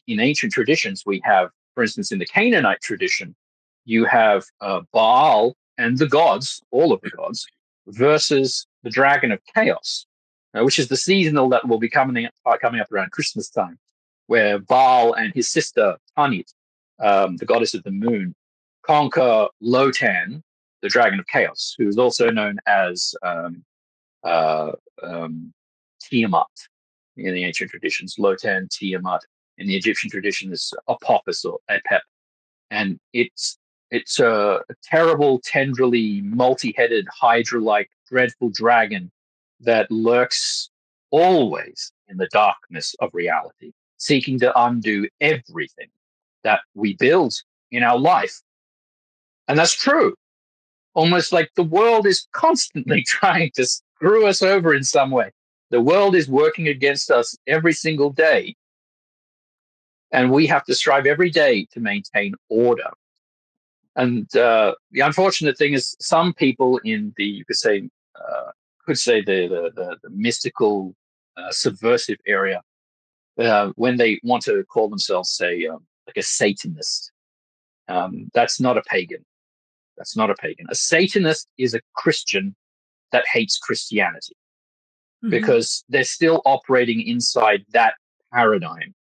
S2: in ancient traditions, we have, for instance, in the Canaanite tradition, you have Baal and the gods, all of the gods, versus the dragon of chaos, which is the seasonal that will be coming up around Christmas time, where Baal and his sister Tanit, the goddess of the moon, conquer Lotan, the dragon of chaos, who is also known as Tiamat in the ancient traditions. Lotan, Tiamat. In the Egyptian tradition is Apophis or Apep. And it's a terrible, tenderly multi-headed, hydra-like, dreadful dragon that lurks always in the darkness of reality, seeking to undo everything that we build in our life. And that's true. Almost like the world is constantly trying to screw us over in some way. The world is working against us every single day. And we have to strive every day to maintain order. And the unfortunate thing is, some people in the could say the mystical, subversive area, when they want to call themselves, say, like a Satanist, that's not a pagan. That's not a pagan. A Satanist is a Christian that hates Christianity because they're still operating inside that paradigm,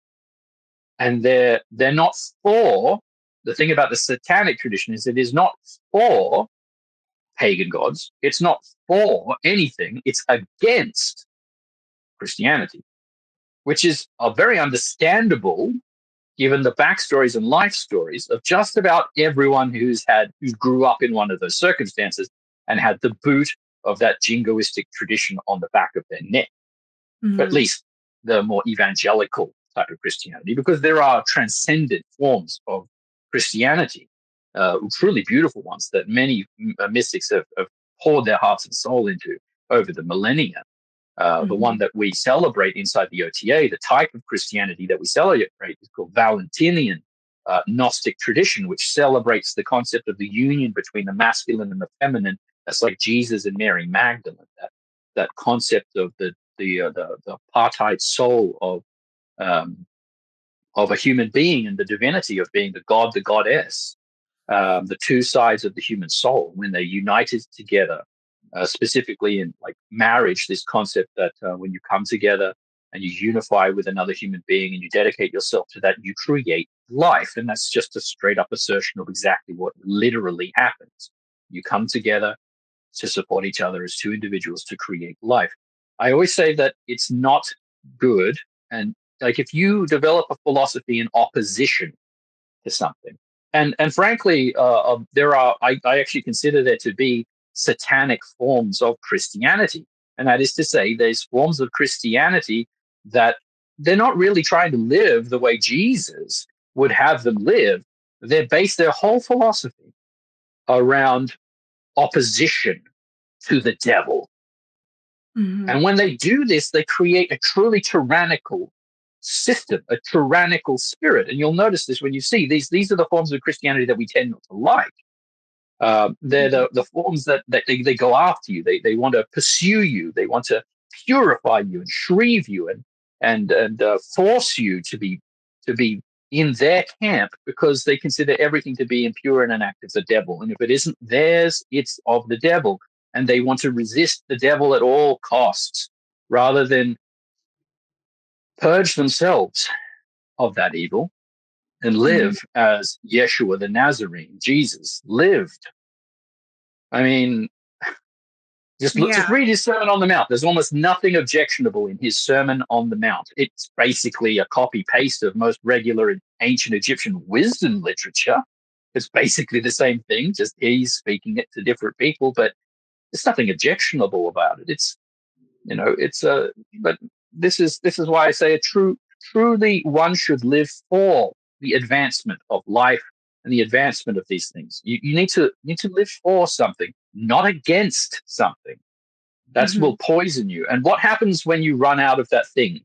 S2: and they're not for. The thing about the satanic tradition is it is not for pagan gods. It's not for anything. It's against Christianity, which is very understandable given the backstories and life stories of just about everyone who grew up in one of those circumstances and had the boot of that jingoistic tradition on the back of their neck. At least the more evangelical type of Christianity, because there are transcendent forms of Christianity, truly beautiful ones that many mystics have poured their hearts and soul into over the millennia. The one that we celebrate inside the O.T.A, the type of Christianity that we celebrate, is called Valentinian Gnostic tradition, which celebrates the concept of the union between the masculine and the feminine. That's like Jesus and Mary Magdalene. That concept of the apartheid soul of a human being and the divinity of being the god, the goddess, the two sides of the human soul when they're united together. Specifically in marriage, this concept that when you come together and you unify with another human being and you dedicate yourself to that, you create life. And that's just a straight up assertion of exactly what literally happens. You come together to support each other as two individuals to create life. I always say that it's not good. And if you develop a philosophy in opposition to something, and frankly, I actually consider there to be satanic forms of Christianity. And that is to say, there's forms of Christianity that they're not really trying to live the way Jesus would have them live. They base their whole philosophy around opposition to the devil.
S1: Mm-hmm.
S2: And when they do this, they create a truly tyrannical system, a tyrannical spirit. And you'll notice this when you see these are the forms of Christianity that we tend not to like. They're the forms that they go after you. They want to pursue you. They want to purify you and shrieve you and force you to be in their camp, because they consider everything to be impure and an act of the devil. And if it isn't theirs, it's of the devil. And they want to resist the devil at all costs, rather than purge themselves of that evil and live as Yeshua the Nazarene, Jesus, lived. I mean, just read his Sermon on the Mount. There's almost nothing objectionable in his Sermon on the Mount. It's basically a copy-paste of most regular ancient Egyptian wisdom literature. It's basically the same thing, just he's speaking it to different people, but there's nothing objectionable about it. But this is why I say truly one should live for the advancement of life and the advancement of these things. You need to live for something, not against something. That will poison you. And what happens when you run out of that thing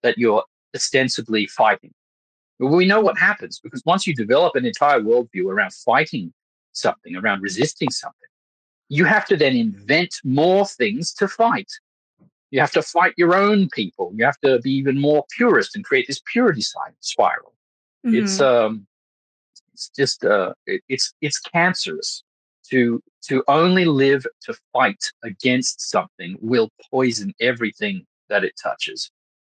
S2: that you're ostensibly fighting? Well, we know what happens, because once you develop an entire worldview around fighting something, around resisting something, you have to then invent more things to fight. You have to fight your own people. You have to be even more purist and create this purity spiral. It's cancerous. To only live to fight against something will poison everything that it touches.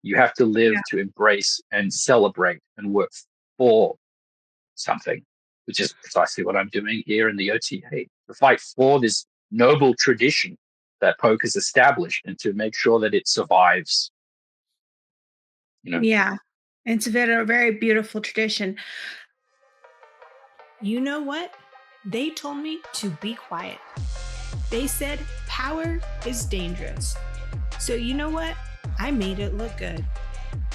S2: You have to live to embrace and celebrate and work for something, which is precisely what I'm doing here in the O.T.A. To fight for this noble tradition that Poke has established, and to make sure that it survives.
S1: Yeah, it's a very beautiful tradition. You know what? They told me to be quiet. They said power is dangerous. So you know what? I made it look good.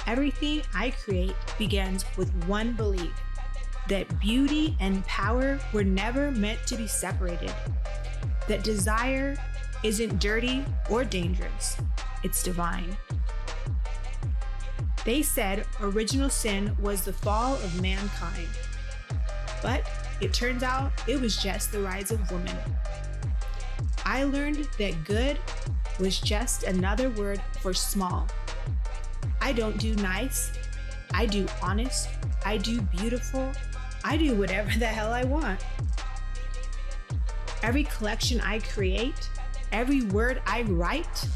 S1: Everything I create begins with one belief: that beauty and power were never meant to be separated. That desire isn't dirty or dangerous. It's divine. They said original sin was the fall of mankind. But it turns out it was just the rise of woman. I learned that good was just another word for small. I don't do nice. I do honest. I do beautiful. I do whatever the hell I want. Every collection I create, every word I write,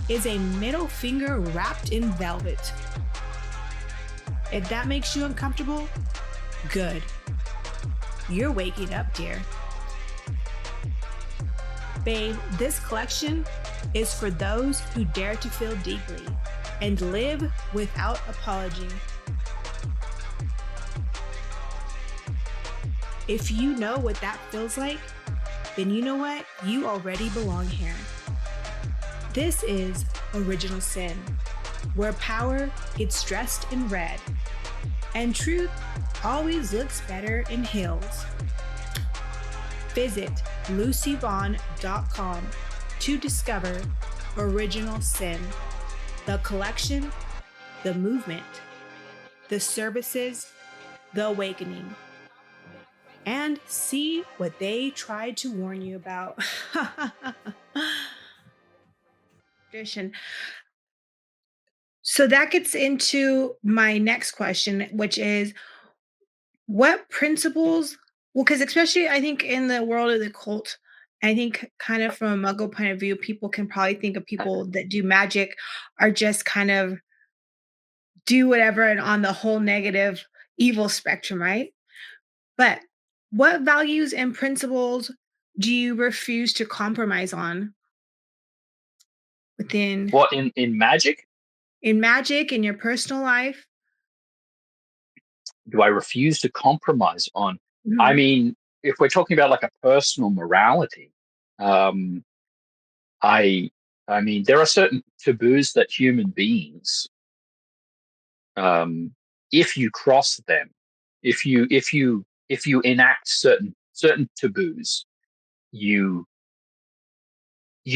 S1: is a middle finger wrapped in velvet. If that makes you uncomfortable, good. You're waking up, dear. Babe, this collection is for those who dare to feel deeply and live without apology. If you know what that feels like, then you know what? You already belong here. This is Original Sin, where power gets dressed in red and truth always looks better in heels. Visit LucyVaughn.com to discover Original Sin, the collection, the movement, the services, the awakening, and see what they tried to warn you about. Tradition. So that gets into my next question, which is, what principles, well, because especially I think in the world of the cult, I think kind of from a Muggle point of view, people can probably think of people that do magic are just kind of do whatever and on the whole negative evil spectrum, right? But what values and principles do you refuse to compromise on within
S2: What, in magic?
S1: in magic, in your personal life?
S2: Do I refuse to compromise on? I mean, if we're talking about like a personal morality, I I mean, there are certain taboos that human beings, if you cross them, if you enact certain taboos, you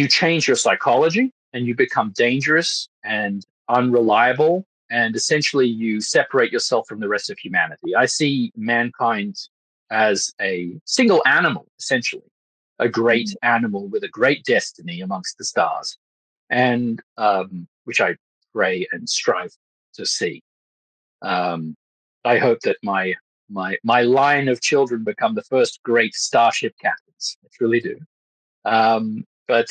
S2: change your psychology and you become dangerous and unreliable, and essentially you separate yourself from the rest of humanity. I see mankind as a single animal, essentially, a great animal with a great destiny amongst the stars, and which I pray and strive to see. I hope that my line of children become the first great starship captains. I truly do. But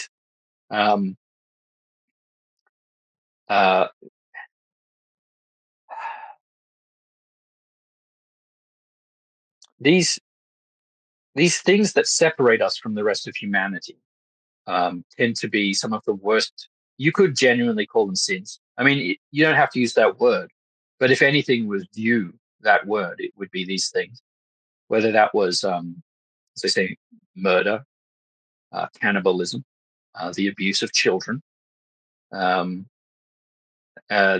S2: um, uh, these things that separate us from the rest of humanity tend to be some of the worst. You could genuinely call them sins. I mean, you don't have to use that word, but if anything was due that word, it would be these things. Whether that was, as they say, murder, cannibalism, the abuse of children.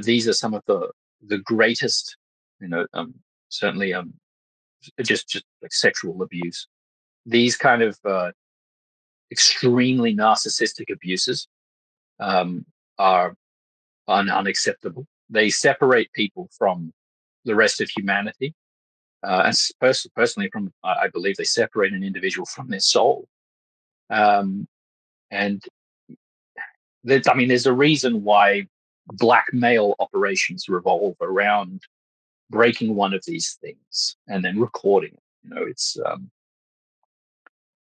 S2: These are some of the greatest, certainly just like sexual abuse. These kind of extremely narcissistic abuses are unacceptable. They separate people from the rest of humanity, and personally, from I believe they separate an individual from their soul. And there's a reason why blackmail operations revolve around breaking one of these things and then recording it. It's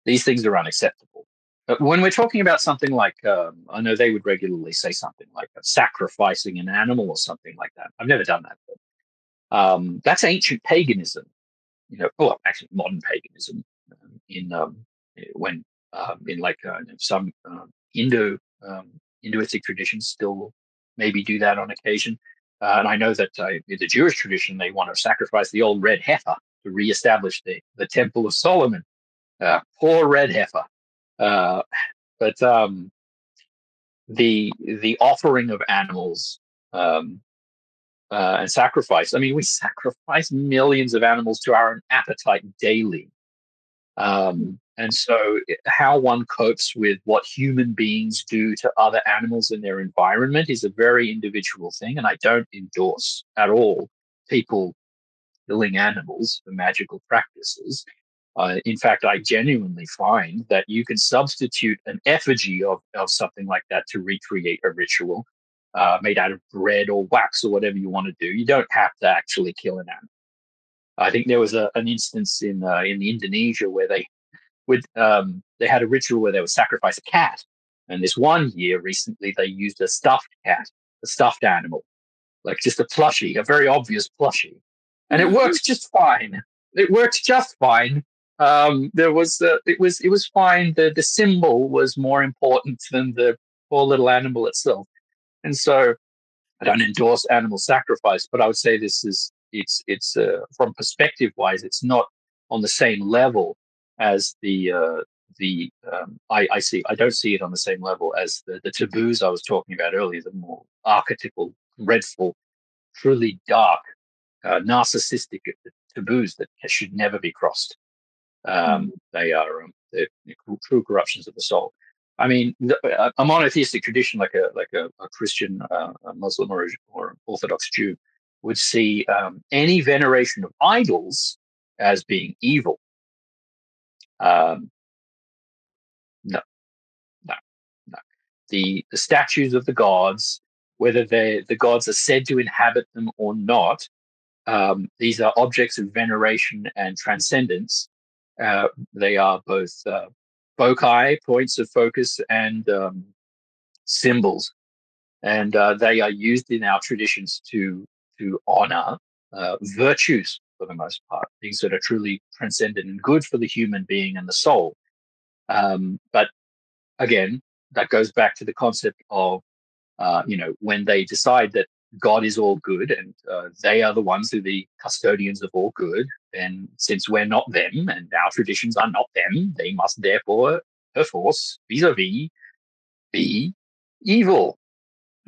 S2: these things are unacceptable. But when we're talking about something like, I know they would regularly say something like sacrificing an animal or something like that. I've never done that, but that's ancient paganism. Well, actually, modern paganism in when in like some Hinduistic traditions still maybe do that on occasion. And I know that in the Jewish tradition, they want to sacrifice the old red heifer to reestablish the Temple of Solomon. Poor red heifer. But the offering of animals and sacrifice. I mean, we sacrifice millions of animals to our own appetite daily. And so how one copes with what human beings do to other animals in their environment is a very individual thing. And I don't endorse at all people killing animals for magical practices. In fact, I genuinely find that you can substitute an effigy of something like that to recreate a ritual made out of bread or wax or whatever you want to do. You don't have to actually kill an animal. I think there was an instance in Indonesia where they had a ritual where they would sacrifice a cat, and this one year recently they used a stuffed cat, a stuffed animal, like just a plushie, a very obvious plushie, and it worked just fine. It worked just fine. It was fine. The symbol was more important than the poor little animal itself, and so I don't endorse animal sacrifice, but I would say it's from perspective wise, it's not on the same level as I don't see it on the same level as the taboos I was talking about earlier, the more archetypal, dreadful, truly dark, narcissistic taboos that should never be crossed. They are they're true corruptions of the soul. I mean, a monotheistic tradition like a Christian, a Muslim, or Orthodox Jew would see any veneration of idols as being evil. No, no, no. The statues of the gods, whether the gods are said to inhabit them or not, these are objects of veneration and transcendence. They are both foci, points of focus, and symbols, and they are used in our traditions to honor virtues for the most part, things that are truly transcendent and good for the human being and the soul. But again, that goes back to the concept of when they decide that God is all good and they are the ones who are the custodians of all good. And since we're not them and our traditions are not them, they must therefore, perforce, vis-a-vis, be evil.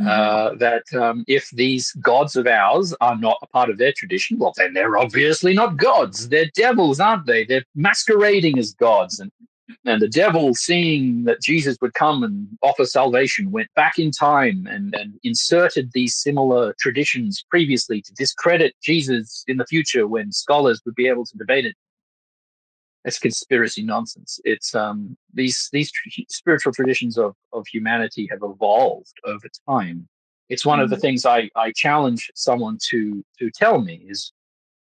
S1: Mm-hmm.
S2: That if these gods of ours are not a part of their tradition, well, then they're obviously not gods. They're devils, aren't they? They're masquerading as gods. And the devil, seeing that Jesus would come and offer salvation, went back in time and inserted these similar traditions previously to discredit Jesus in the future when scholars would be able to debate it. It's conspiracy nonsense. It's these spiritual traditions of humanity have evolved over time. It's one of the things I challenge someone to tell me is,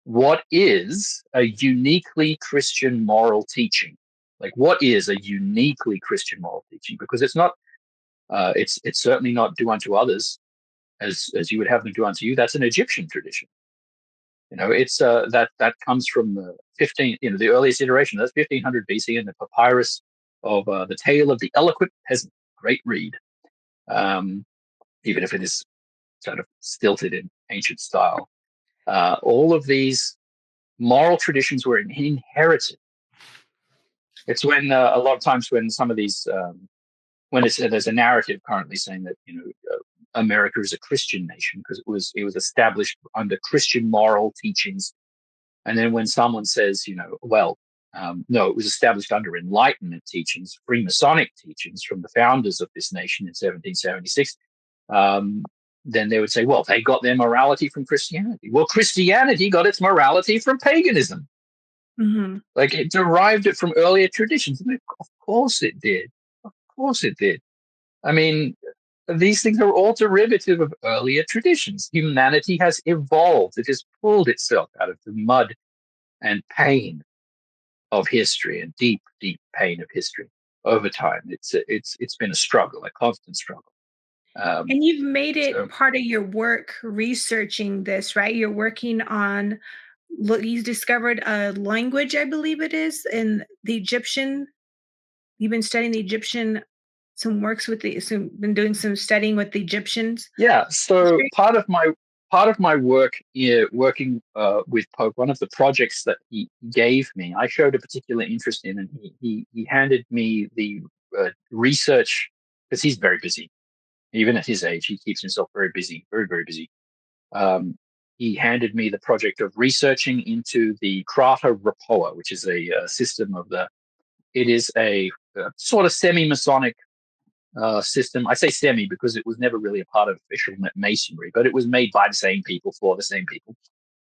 S2: what is a uniquely Christian moral teaching? Like, what is a uniquely Christian moral teaching? Because it's not, it's certainly not do unto others as you would have them do unto you. That's an Egyptian tradition. It's that comes from the the earliest iteration. That's 1500 BC in the papyrus of the Tale of the Eloquent Peasant. Great read, even if it is sort of stilted in ancient style. All of these moral traditions were inherited. It's when a lot of times when some of these when there's a narrative currently saying that America is a Christian nation because it was established under Christian moral teachings. And then when someone says, no, it was established under Enlightenment teachings, Freemasonic teachings from the founders of this nation in 1776, then they would say, well, they got their morality from Christianity. Well, Christianity got its morality from paganism.
S1: Mm-hmm.
S2: Like, it derived it from earlier traditions. And of course it did. Of course it did. I mean, these things are all derivative of earlier traditions. Humanity has evolved. It has pulled itself out of the mud and pain of history, and deep, deep pain of history over time. It's been a struggle, a constant struggle.
S1: And you've made it
S2: So
S1: part of your work researching this, right? You're working on, you discovered a language, I believe it is, in the Egyptian. You've been studying the Egyptian, been doing some studying with the Egyptians.
S2: yeah, so part of my work working with Pope, one of the projects that he gave me, I showed a particular interest in, and he handed me the research, because he's very busy. Even at his age, he keeps himself very busy, very, very busy. He handed me the project of researching into the Krater Rappoa, which is a system of it is a sort of semi-Masonic system. I say semi because it was never really a part of official Masonry, but it was made by the same people for the same people.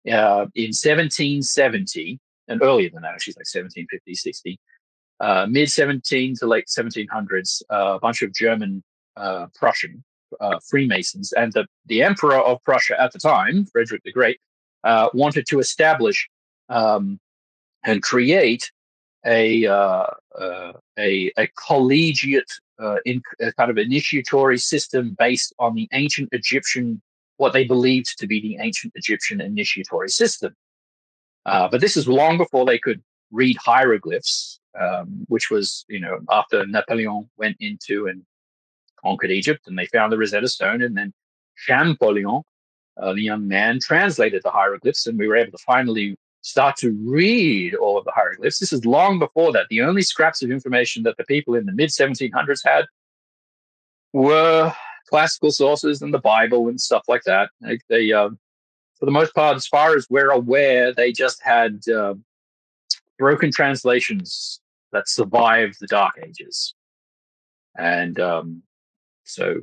S2: In 1770, and earlier than that, actually, like 1750, 60, mid 17 to late 1700s, a bunch of German Prussian Freemasons and the Emperor of Prussia at the time, Frederick the Great, wanted to establish and create a collegiate a kind of initiatory system based on the ancient Egyptian, what they believed to be the ancient Egyptian initiatory system. But this is long before they could read hieroglyphs, which was, after Napoleon went into and conquered Egypt, and they found the Rosetta Stone, and then Champollion, the young man, translated the hieroglyphs, and we were able to finally start to read all of the hieroglyphs. This is long before that. The only scraps of information that the people in the mid 1700s had were classical sources and the Bible and stuff like that. They for the most part, as far as we're aware, they just had broken translations that survived the Dark Ages. And so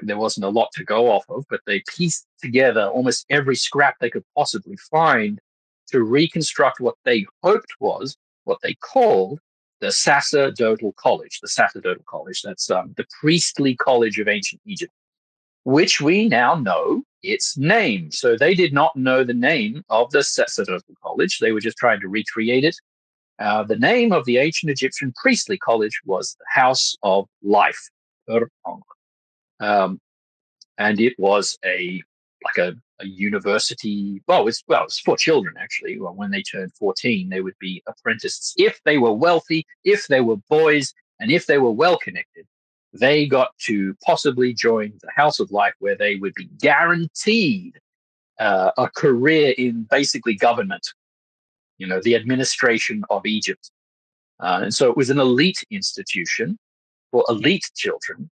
S2: there wasn't a lot to go off of, but they pieced together almost every scrap they could possibly find to reconstruct what they hoped was what they called the sacerdotal college. The sacerdotal college, that's the priestly college of ancient Egypt, which we now know its name. So they did not know the name of the sacerdotal college. They were just trying to recreate it. The name of the ancient Egyptian priestly college was the House of Life. And it was a university. It's for children, actually. Well, when they turned 14, they would be apprentices. If they were wealthy, if they were boys, and if they were well connected, they got to possibly join the House of Life, where they would be guaranteed a career in basically government, the administration of Egypt. And so it was an elite institution for elite children.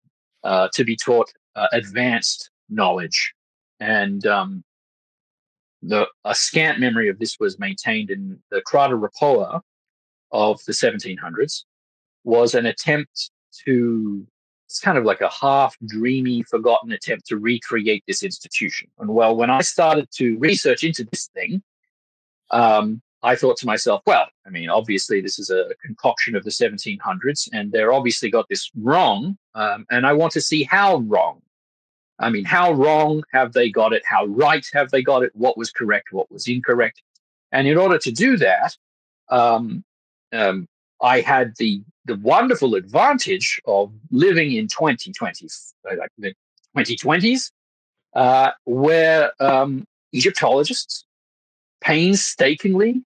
S2: to be taught advanced knowledge. And a scant memory of this was maintained in the Crata Repoa of the 1700s, was an attempt to, it's kind of like a half dreamy, forgotten attempt to recreate this institution. And well, when I started to research into this thing, I thought to myself, well, I mean, obviously this is a concoction of the 1700s, and they're obviously got this wrong, and I want to see how wrong. I mean, how wrong have they got it? How right have they got it? What was correct? What was incorrect? And in order to do that, I had the wonderful advantage of living in 2020, like the 2020s, where Egyptologists painstakingly,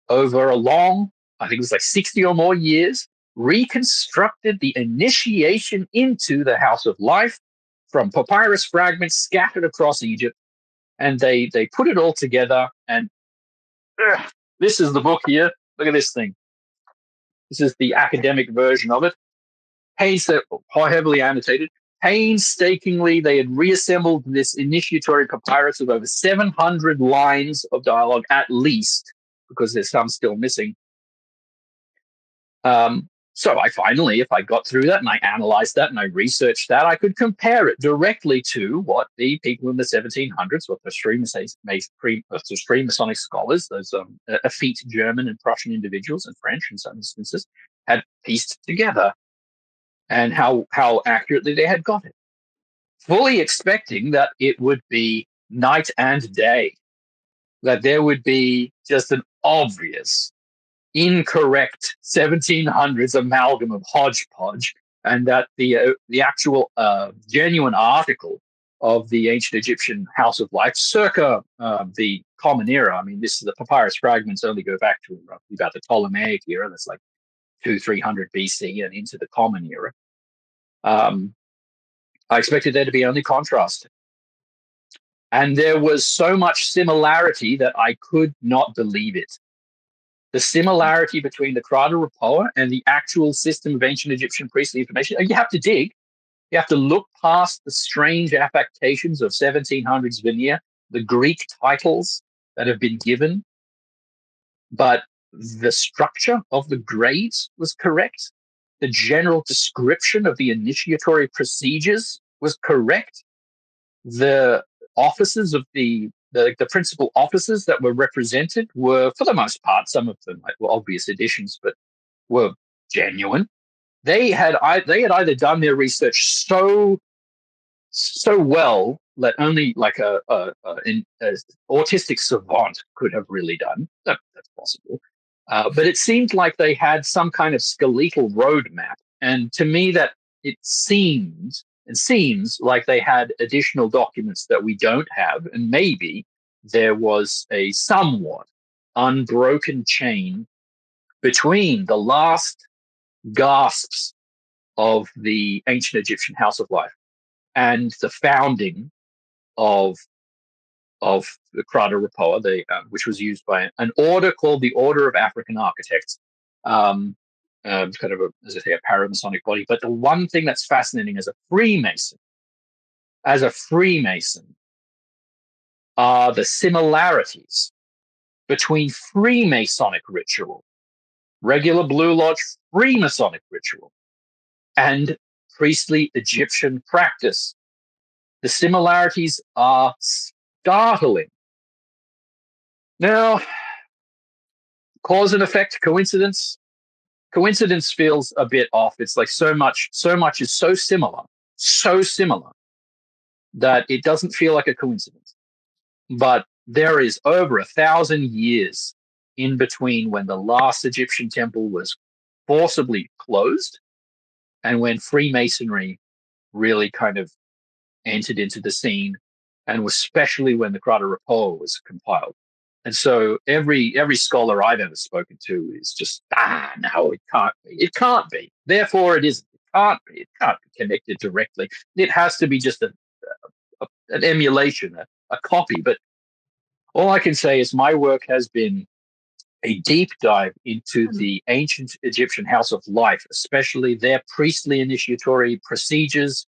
S2: over a long, I think it was like 60 or more years, reconstructed the initiation into the House of Life from papyrus fragments scattered across Egypt. And they put it all together. And this is the book here. Look at this thing. This is the academic version of it. Heavily annotated. Painstakingly, they had reassembled this initiatory papyrus of over 700 lines of dialogue, at least, because there's some still missing. So I finally, if I got through that and I analyzed that and I researched that, I could compare it directly to what the people in the 1700s, what the Freemasonic scholars, those effete German and Prussian individuals and French in some instances, had pieced together, and how accurately they had got it, fully expecting that it would be night and day, that there would be just an obvious incorrect 1700s amalgam of hodgepodge, and that the actual genuine article of the ancient Egyptian House of Life circa the Common Era. I mean, the papyrus fragments only go back to roughly about the Ptolemaic era. That's like 200-300 BC and into the Common Era. I expected there to be only contrast. And there was so much similarity that I could not believe it. The similarity between the Crata Repoa and the actual system of ancient Egyptian priestly information. You have to dig. You have to look past the strange affectations of 1700s veneer, the Greek titles that have been given. But the structure of the grades was correct. The general description of the initiatory procedures was correct. The offices of the principal offices that were represented were, for the most part, some of them were obvious additions, but were genuine. They had either done their research so well that only like an autistic savant could have really done. That's possible. But it seemed like they had some kind of skeletal roadmap. And to me, that it seems like they had additional documents that we don't have. And maybe there was a somewhat unbroken chain between the last gasps of the ancient Egyptian House of Life and the founding of the Crata Repoa, which was used by an order called the Order of African Architects, kind of as I say, a paramasonic body. But the one thing that's fascinating as a Freemason, are the similarities between Freemasonic ritual, regular Blue Lodge Freemasonic ritual, and priestly Egyptian practice. The similarities are startling. Now, cause and effect, coincidence. Coincidence feels a bit off. It's like so much is so similar that it doesn't feel like a coincidence. But there is over 1,000 years in between when the last Egyptian temple was forcibly closed and when Freemasonry really kind of entered into the scene, and especially when the Crata Repoa was compiled. And so every scholar I've ever spoken to is just, no, it can't be. It can't be. Therefore, it isn't. It can't be. It can't be connected directly. It has to be just an emulation, a copy. But all I can say is my work has been a deep dive into the ancient Egyptian House of Life, especially their priestly initiatory procedures,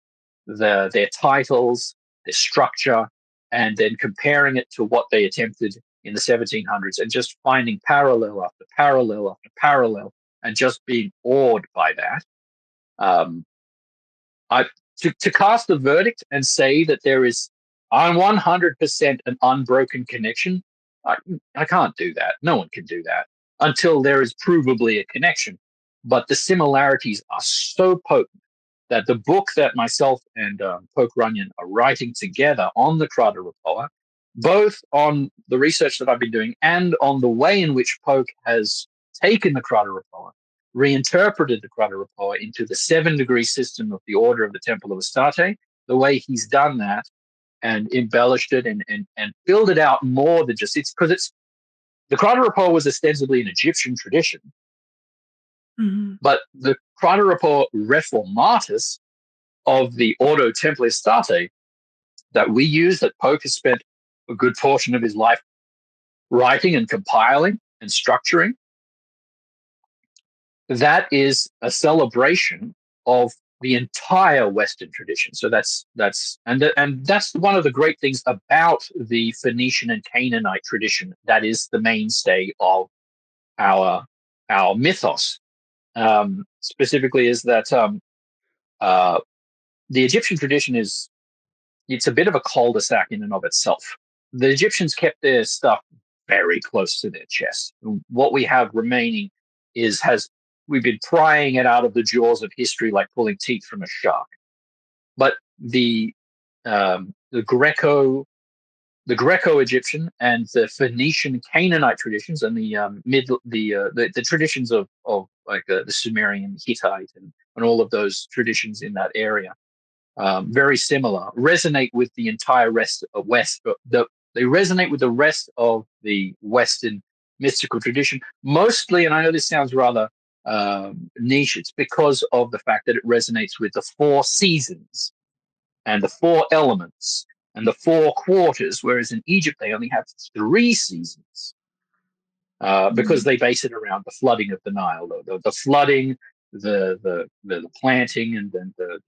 S2: their titles, their structure, and then comparing it to what they attempted in the 1700s, and just finding parallel after parallel after parallel, and just being awed by that. To cast a verdict and say that there is on 100% an unbroken connection, I can't do that. No one can do that until there is provably a connection. But the similarities are so potent that the book that myself and Poke Runyon are writing together on the Crata Rapala, both on the research that I've been doing and on the way in which Poke has taken the Crata Rapala, reinterpreted the Crata Rapala into the 7-degree system of the Order of the Temple of Astarte, the way he's done that and embellished it and filled it out more than just it's the Crata Rapala was ostensibly an Egyptian tradition, but the Crata Rapala Reformatus of the Ordo Templi Astarte that we use, that Poke has spent a good portion of his life writing and compiling and structuring, that is a celebration of the entire Western tradition. So that's one of the great things about the Phoenician and Canaanite tradition. That is the mainstay of our mythos. Specifically, is that the Egyptian tradition it's a bit of a cul-de-sac in and of itself. The Egyptians kept their stuff very close to their chest. What we have remaining we've been prying it out of the jaws of history like pulling teeth from a shark. But the Greco-Egyptian and the Phoenician Canaanite traditions and the traditions of like the Sumerian, Hittite, and all of those traditions in that area, very similar, resonate with the entire rest of West. They resonate with the rest of the Western mystical tradition, mostly, and I know this sounds rather niche, it's because of the fact that it resonates with the 4 seasons and the 4 elements and the 4 quarters, whereas in Egypt they only have 3 seasons because they base it around the flooding of the Nile, the flooding, the planting, and then the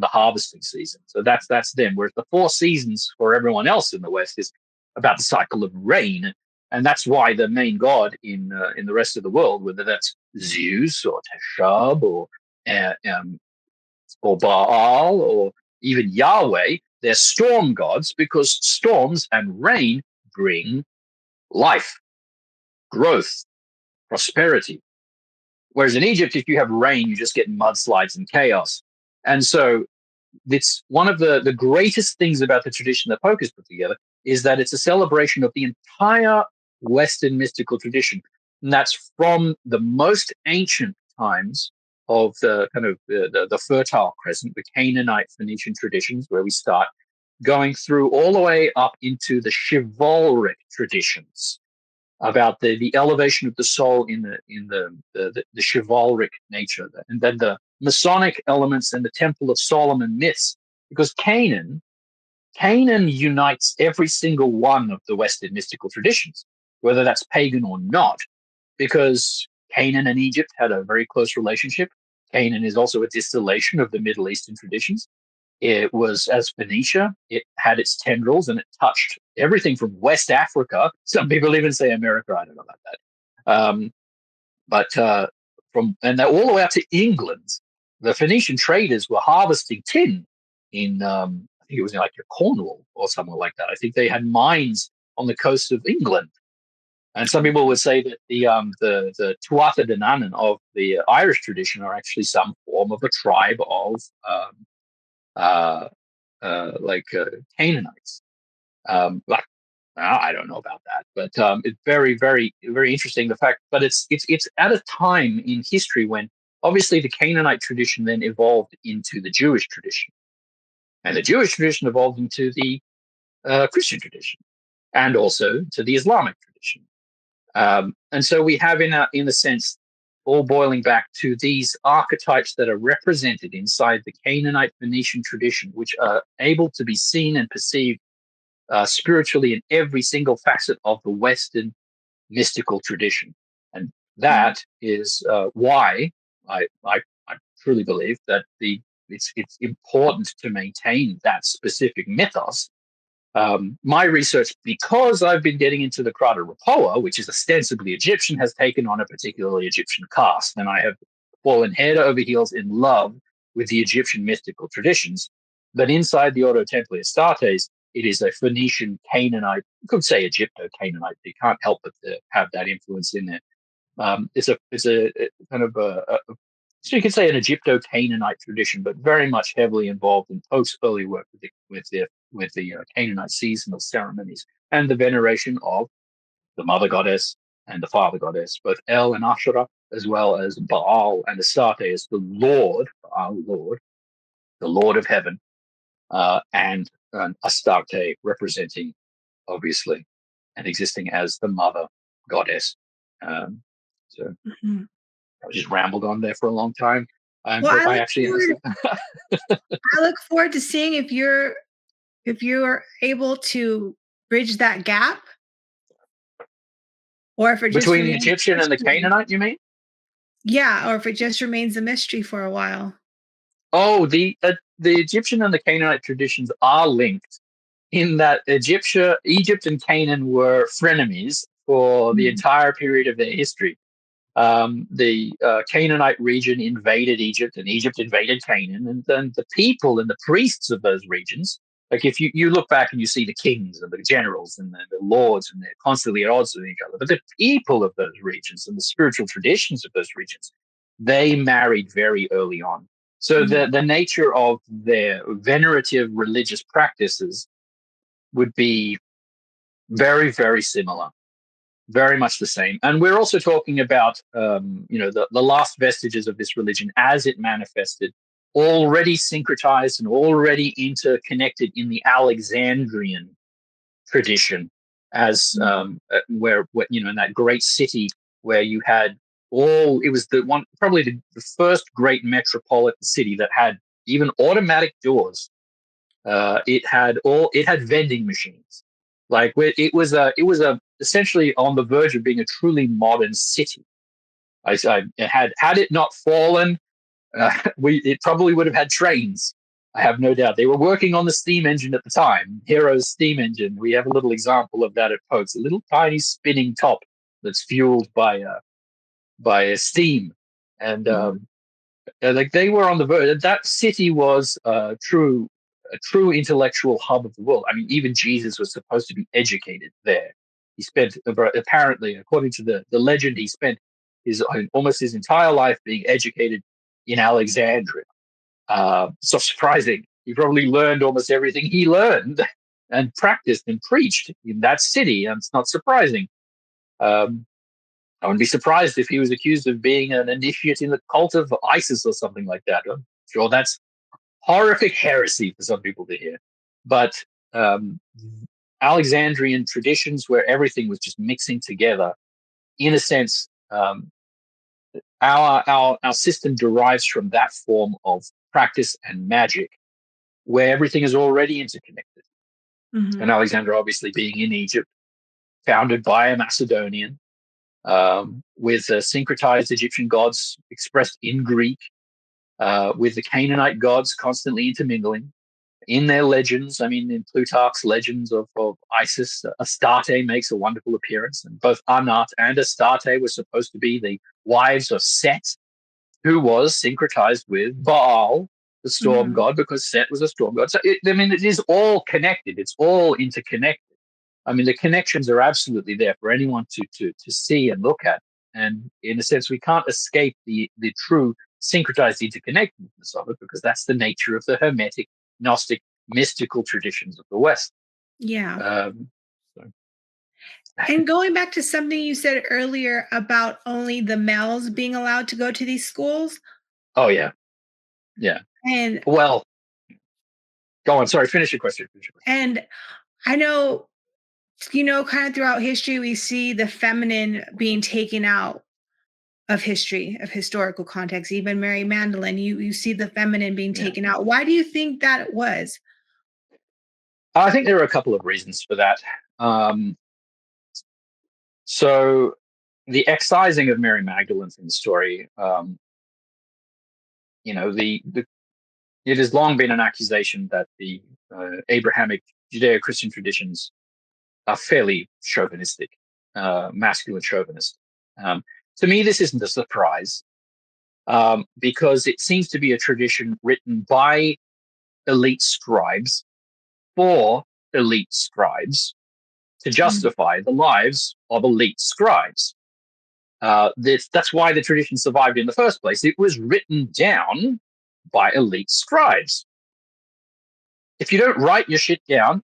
S2: harvesting season. So that's them. Whereas the 4 seasons for everyone else in the West is about the cycle of rain, and that's why the main god in the rest of the world, whether that's Zeus or Teshub or Baal or even Yahweh, they're storm gods, because storms and rain bring life, growth, prosperity. Whereas in Egypt, if you have rain, you just get mudslides and chaos. And so it's one of the greatest things about the tradition that Poke has put together is that it's a celebration of the entire Western mystical tradition. And that's from the most ancient times of the kind of the Fertile Crescent, the Canaanite Phoenician traditions, where we start, going through all the way up into the chivalric traditions about the elevation of the soul in the chivalric nature, and then the Masonic elements and the Temple of Solomon myths, because Canaan unites every single one of the Western mystical traditions, whether that's pagan or not, because Canaan and Egypt had a very close relationship. Canaan is also a distillation of the Middle Eastern traditions. It was, as Phoenicia, it had its tendrils and it touched everything from West Africa. Some people even say America. I don't know about that. But all the way up to England, the Phoenician traders were harvesting tin in, I think it was in like Cornwall or somewhere like that. I think they had mines on the coast of England. And some people would say that the Tuatha De Danann of the Irish tradition are actually some form of a tribe of Canaanites. But I don't know about that. But it's very, very, very interesting, the fact. But it's at a time in history when obviously the Canaanite tradition then evolved into the Jewish tradition, and the Jewish tradition evolved into the Christian tradition, and also to the Islamic tradition. And so we have, in a sense, all boiling back to these archetypes that are represented inside the Canaanite Phoenician tradition, which are able to be seen and perceived spiritually in every single facet of the Western mystical tradition. And that is why I truly believe that the it's important to maintain that specific mythos. My research, because I've been getting into the Krata Rapoa, which is ostensibly Egyptian, has taken on a particularly Egyptian cast, and I have fallen head over heels in love with the Egyptian mystical traditions. But inside the Ordo Templi Astartes, it is a Phoenician Canaanite, you could say Egypto-Canaanite. You can't help but to have that influence in there. It's a kind of so you could say an Egypto-Canaanite tradition, but very much heavily involved in post-early work with the Canaanite seasonal ceremonies and the veneration of the mother goddess and the father goddess, both El and Ashura, as well as Baal and Astarte as the Lord, our Lord, the Lord of Heaven, and Astarte representing, obviously, and existing as the mother goddess. So I just rambled on there for a long time.
S1: Well,
S2: Hope I actually answered.
S1: I look forward to seeing if you're able to bridge that gap, or if it just
S2: Between the Egyptian and the Canaanite, you mean?
S1: Yeah, or if it just remains a mystery for a while.
S2: Oh, the Egyptian and the Canaanite traditions are linked in that Egypt and Canaan were frenemies for the entire period of their history. The Canaanite region invaded Egypt, and Egypt invaded Canaan, and then the people and the priests of those regions. Like if you look back and you see the kings and the generals and the lords, and they're constantly at odds with each other. But the people of those regions and the spiritual traditions of those regions, they married very early on. So the nature of their venerative religious practices would be very, very similar. Very much the same. And we're also talking about, the last vestiges of this religion as it manifested, already syncretized and already interconnected in the Alexandrian tradition, as where in that great city where you had it was probably the first great metropolitan city that had even automatic doors. It had vending machines. Like it was essentially on the verge of being a truly modern city. Had it not fallen, it probably would have had trains. I have no doubt. They were working on the steam engine at the time, Hero's steam engine. We have a little example of that at Pokes, a little tiny spinning top that's fueled by steam, and like they were on the verge. That city was a true intellectual hub of the world. I mean, even Jesus was supposed to be educated there. He spent, apparently, according to the legend, he spent almost his entire life being educated in Alexandria. So surprising. He probably learned almost everything he learned and practiced and preached in that city, and it's not surprising. I wouldn't be surprised if he was accused of being an initiate in the cult of Isis or something like that. I'm sure that's horrific heresy for some people to hear. But Alexandrian traditions where everything was just mixing together, in a sense, our system derives from that form of practice and magic, where everything is already interconnected. And Alexander, obviously, being in Egypt, founded by a Macedonian, with syncretized Egyptian gods expressed in Greek, with the Canaanite gods constantly intermingling in their legends. I mean, in Plutarch's legends of Isis, Astarte makes a wonderful appearance, and both Anat and Astarte were supposed to be the wives of Set, who was syncretized with Baal, the storm god, because Set was a storm god. So, it is all connected. It's all interconnected. I mean, the connections are absolutely there for anyone to see and look at. And in a sense, we can't escape the true syncretized interconnectedness of it, because that's the nature of the Hermetic, Gnostic, mystical traditions of the West.
S1: Yeah. And going back to something you said earlier about only the males being allowed to go to these schools.
S2: Oh, yeah. Yeah.
S1: And
S2: well, go on. Sorry, finish your question.
S1: And I know, kind of throughout history, we see the feminine being taken out of history, of historical context. Even Mary Magdalene, you see the feminine being taken out. Why do you think that was?
S2: I think there are a couple of reasons for that. So the excising of Mary Magdalene from the story, the it has long been an accusation that the Abrahamic Judeo-Christian traditions are fairly chauvinistic, masculine chauvinist. To me, this isn't a surprise because it seems to be a tradition written by elite scribes for elite scribes to justify the lives of elite scribes. That's why the tradition survived in the first place. It was written down by elite scribes. If you don't write your shit down,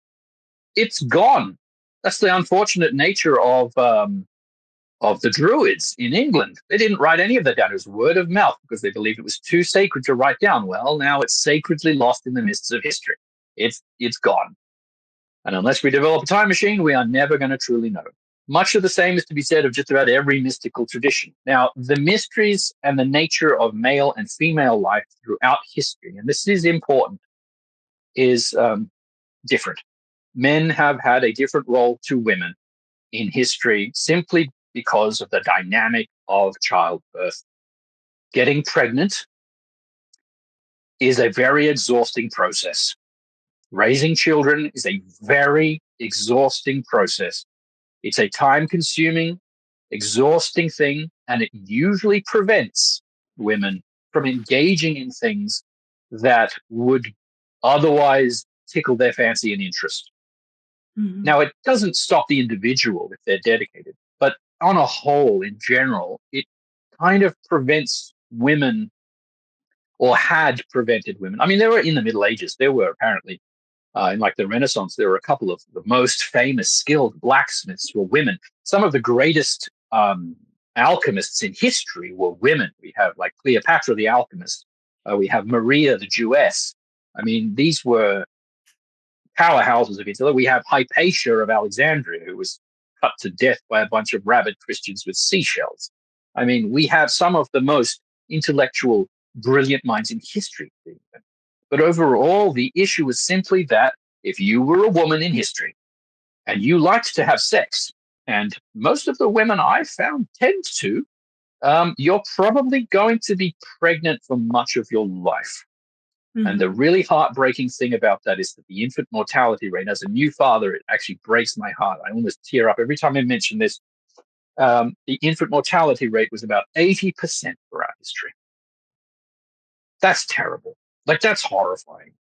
S2: it's gone. That's the unfortunate nature of the Druids in England. They didn't write any of that down. It was word of mouth because they believed it was too sacred to write down. Well, now it's sacredly lost in the mists of history. It's gone. And unless we develop a time machine, we are never going to truly know. Much of the same is to be said of just about every mystical tradition. Now, the mysteries and the nature of male and female life throughout history, and this is important, is different. Men have had a different role to women in history simply because of the dynamic of childbirth. Getting pregnant is a very exhausting process. Raising children is a very exhausting process. It's a time-consuming, exhausting thing, and it usually prevents women from engaging in things that would otherwise tickle their fancy and interest. Mm-hmm. Now, it doesn't stop the individual if they're dedicated, but on a whole, in general, it kind of prevents women, or had prevented women. I mean, there were in the Middle Ages, there were apparently in like the Renaissance, there were a couple of the most famous skilled blacksmiths were women. Some of the greatest alchemists in history were women. We have like Cleopatra the alchemist. We have Maria the Jewess. I mean, these were powerhouses of intellect. We have Hypatia of Alexandria, who was cut to death by a bunch of rabid Christians with seashells. I mean, we have some of the most intellectual, brilliant minds in history. But overall, the issue was simply that if you were a woman in history and you liked to have sex, and most of the women I found tend to, you're probably going to be pregnant for much of your life. Mm-hmm. And the really heartbreaking thing about that is that the infant mortality rate, as a new father, it actually breaks my heart. I almost tear up every time I mention this. The infant mortality rate was about 80% throughout history. That's terrible. Like, that's horrifying.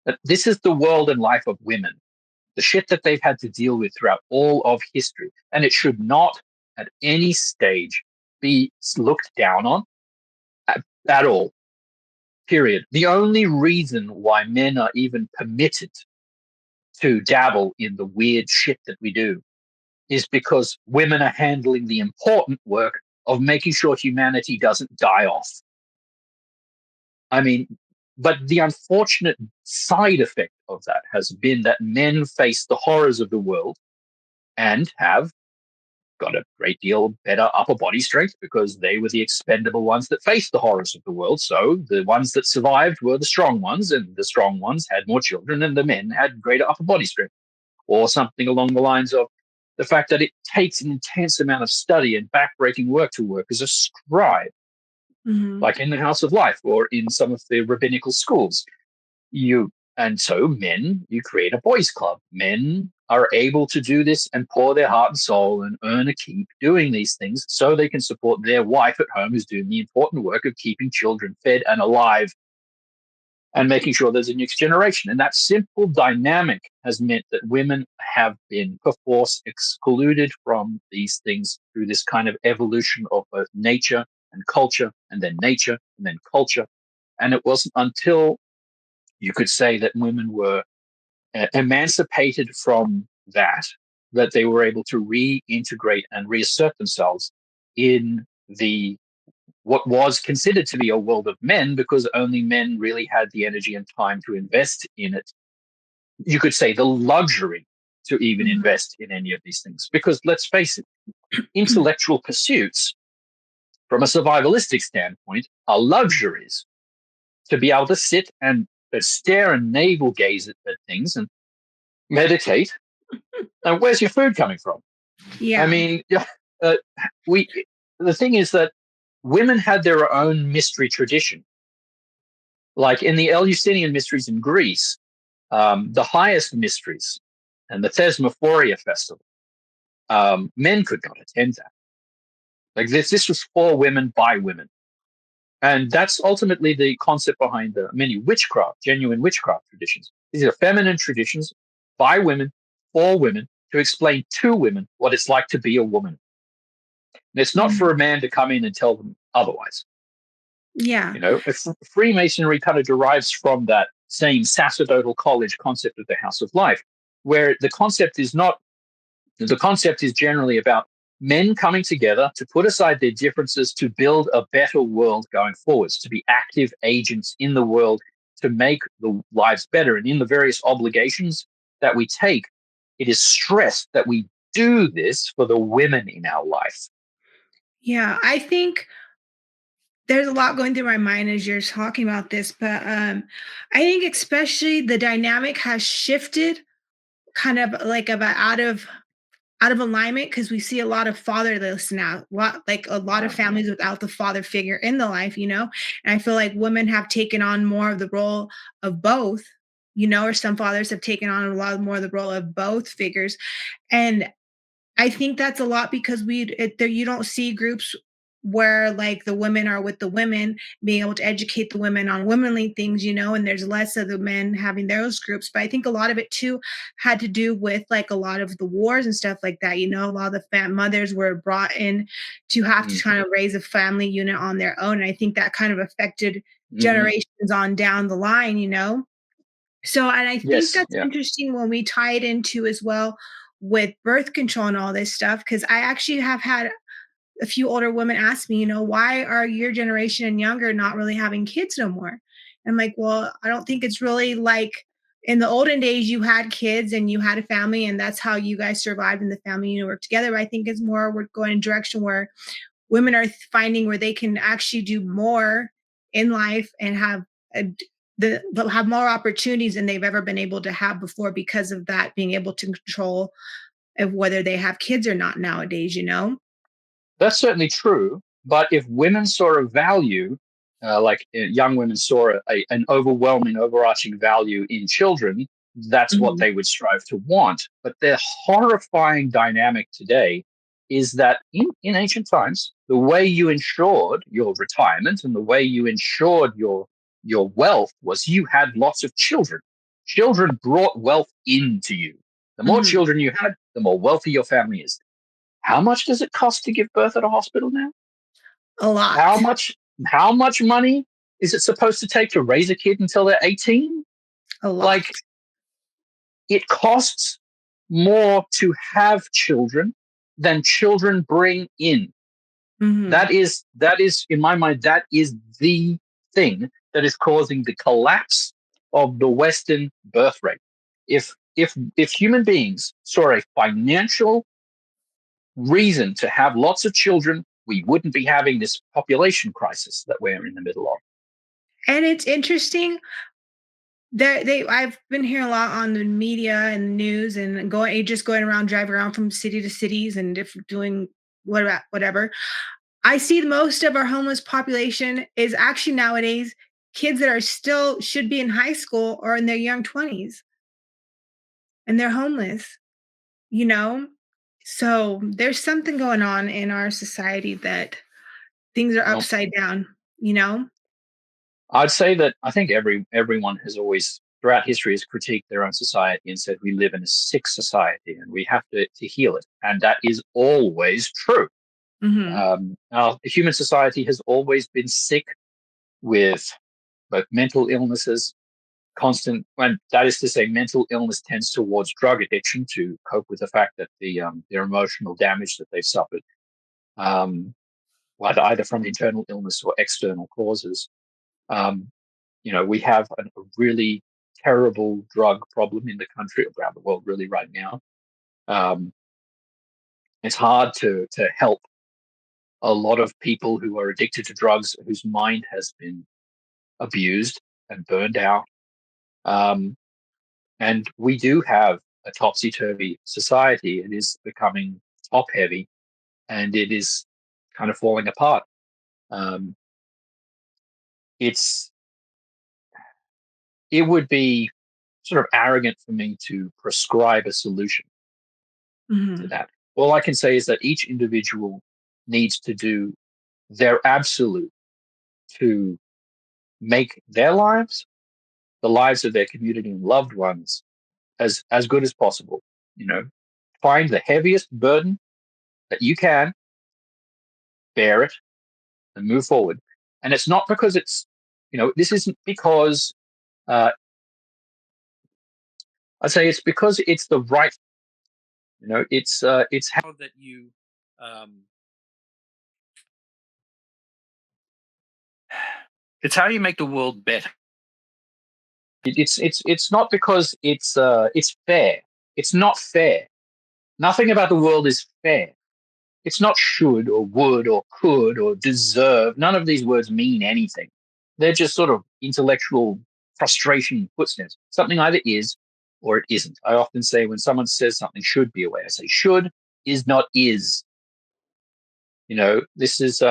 S2: But this is the world and life of women, the shit that they've had to deal with throughout all of history. And it should not at any stage be looked down on at all, period. The only reason why men are even permitted to dabble in the weird shit that we do is because women are handling the important work of making sure humanity doesn't die off. I mean, but the unfortunate side effect of that has been that men face the horrors of the world and have got a great deal better upper body strength because they were the expendable ones that faced the horrors of the world. So the ones that survived were the strong ones, and the strong ones had more children, and the men had greater upper body strength. Or something along the lines of the fact that it takes an intense amount of study and backbreaking work to work as a scribe. Mm-hmm. Like in the House of Life or in some of the rabbinical schools. And so men, you create a boys' club. Men are able to do this and pour their heart and soul and earn a keep doing these things so they can support their wife at home who's doing the important work of keeping children fed and alive and making sure there's a next generation. And that simple dynamic has meant that women have been perforce excluded from these things through this kind of evolution of both nature and culture, and then nature, and then culture. And it wasn't until you could say that women were emancipated from that they were able to reintegrate and reassert themselves in what was considered to be a world of men, because only men really had the energy and time to invest in it. You could say the luxury to even invest in any of these things. Because let's face it, intellectual pursuits from a survivalistic standpoint are luxuries. To be able to sit and stare and navel gaze at things and meditate. And where's your food coming from?
S1: Yeah.
S2: I mean, the thing is that women had their own mystery tradition. Like in the Eleusinian mysteries in Greece, the highest mysteries and the Thesmophoria festival, men could not attend that. Like this was for women by women. And that's ultimately the concept behind the many witchcraft, genuine witchcraft traditions. These are feminine traditions by women, for women, to explain to women what it's like to be a woman. And it's not for a man to come in and tell them otherwise.
S1: Yeah.
S2: You know, Freemasonry kind of derives from that same sacerdotal college concept of the House of Life, where the concept is generally about men coming together to put aside their differences to build a better world going forwards, to be active agents in the world, to make the lives better. And in the various obligations that we take, it is stressed that we do this for the women in our life.
S1: Yeah, I think there's a lot going through my mind as you're talking about this, but I think especially the dynamic has shifted kind of like about out of alignment because we see a lot of fatherless now, a lot of families without the father figure in the life, and I feel like women have taken on more of the role of both, or some fathers have taken on a lot more of the role of both figures, and I think that's a lot because you don't see groups where like the women are with the women, being able to educate the women on womanly things, and there's less of the men having those groups. But I think a lot of it too had to do with like a lot of the wars and stuff like that. A lot of the mothers were brought in to have to kind of raise a family unit on their own. And I think that kind of affected generations on down the line. So, and I think
S2: Yes,
S1: that's
S2: yeah.
S1: interesting when we tie it into as well with birth control and all this stuff, because I actually have had a few older women ask me, why are your generation and younger not really having kids no more? And I'm like, well, I don't think it's really like in the olden days you had kids and you had a family and that's how you guys survived in the family, worked together. But I think it's more we're going in a direction where women are finding where they can actually do more in life and have they'll have more opportunities than they've ever been able to have before because of that being able to control of whether they have kids or not nowadays.
S2: That's certainly true. But if women saw a value, young women saw an overwhelming, overarching value in children, that's what they would strive to want. But the horrifying dynamic today is that in ancient times, the way you ensured your retirement and the way you ensured your wealth was you had lots of children. Children brought wealth into you. The more children you had, the more wealthy your family is. How much does it cost to give birth at a hospital now?
S1: A lot.
S2: How much money is it supposed to take to raise a kid until they're 18?
S1: A lot.
S2: Like, it costs more to have children than children bring in. That is in my mind, that is the thing that is causing the collapse of the Western birth rate. If human beings saw a financial reason to have lots of children, we wouldn't be having this population crisis that we're in the middle of.
S1: And it's interesting that I've been hearing a lot on the media and news and going around, driving around from city to cities and doing whatever. I see most of our homeless population is actually nowadays kids that are still should be in high school or in their young 20s and they're homeless, you know? So there's something going on in our society that things are
S2: Well,
S1: upside down.
S2: I'd say that I think everyone has always, throughout history, has critiqued their own society and said we live in a sick society and we have to heal it. And that is always true.
S1: Mhm.
S2: Our human society has always been sick with both mental illnesses, and that is to say, mental illness tends towards drug addiction to cope with the fact that their emotional damage that they've suffered, um, either from internal illness or external causes. Um, we have a really terrible drug problem in the country, around the world, really, right now. Um, it's hard to help a lot of people who are addicted to drugs, whose mind has been abused and burned out. Um, and we do have a topsy turvy society. It is becoming top heavy, and it is kind of falling apart. Um, it's it would be sort of arrogant for me to prescribe a solution to that. All I can say is that each individual needs to do their absolute to make their lives, the lives of their community and loved ones, as good as possible. Find the heaviest burden that you can, bear it, and move forward. And it's not because this isn't because I'd say it's because it's the right. It's how that you. It's how you make the world better. It's not because it's fair. It's not fair. Nothing about the world is fair. It's not should or would or could or deserve. None of these words mean anything. They're just sort of intellectual frustration footsteps. Something either is or it isn't. I often say when someone says something should be a way, I say should is not is. This is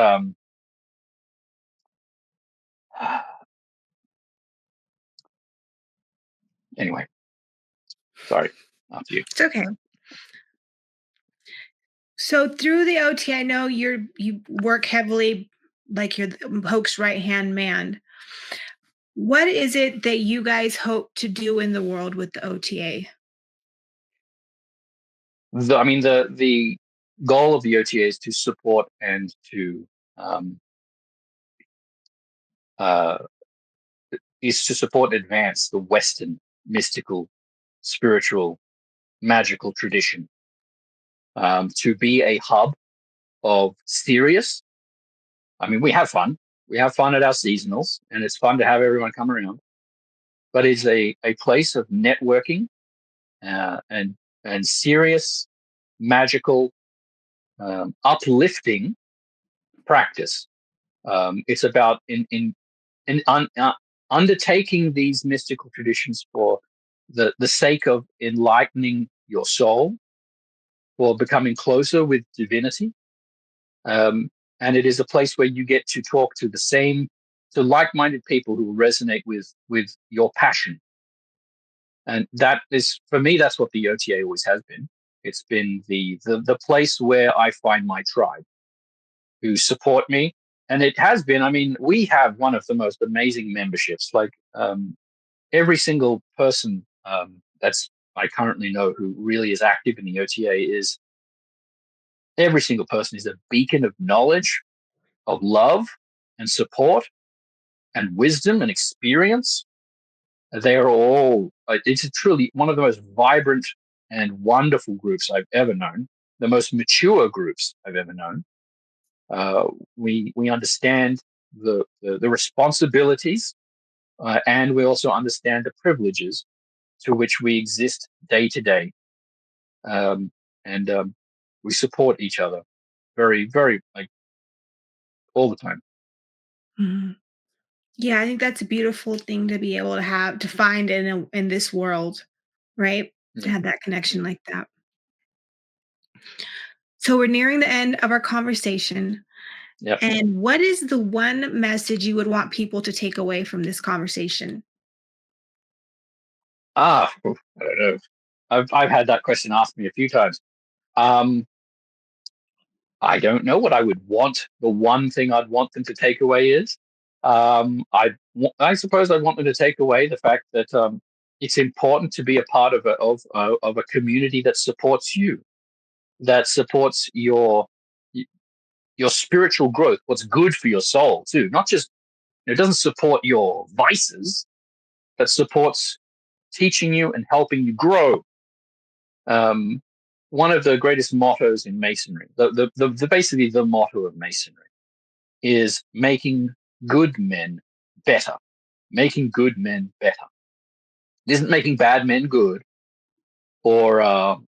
S2: anyway. Sorry, after you.
S1: It's okay. So through the O.T.A, I know you work heavily, like you're the Hoke's right-hand man. What is it that you guys hope to do in the world with the O.T.A?
S2: The goal of the O.T.A is to support and to support and advance the Western mystical, spiritual, magical tradition. To be a hub of serious. We have fun. We have fun at our seasonals, and it's fun to have everyone come around. But it's a place of networking and serious, magical, uplifting practice. It's about undertaking these mystical traditions for the sake of enlightening your soul, for becoming closer with divinity. And it is a place where you get to talk to like-minded people who resonate with your passion. And that is, for me, that's what the O.T.A always has been. It's been the place where I find my tribe who support me. And it has been, we have one of the most amazing memberships. Like every single person that's I currently know who really is active in the O.T.A every single person is a beacon of knowledge, of love and support and wisdom and experience. They are all, it's truly one of the most vibrant and wonderful groups I've ever known, the most mature groups I've ever known. We understand the responsibilities and we also understand the privileges to which we exist day to day. And we support each other very, very, all the time.
S1: Mm-hmm. Yeah, I think that's a beautiful thing to be able to find in this world, right?
S2: Mm-hmm.
S1: To have that connection like that. So we're nearing the end of our conversation.
S2: Yep.
S1: And what is the one message you would want people to take away from this conversation?
S2: I don't know. I've had that question asked me a few times. I don't know what I would want. The one thing I'd want them to take away is, I suppose I'd want them to take away the fact that it's important to be a part of a community that supports you, that supports your spiritual growth, what's good for your soul too. Not just it doesn't support your vices, but supports teaching you and helping you grow. One of the greatest mottos in Masonry, basically the motto of Masonry, is making good men better. Making good men better. It isn't making bad men good, or a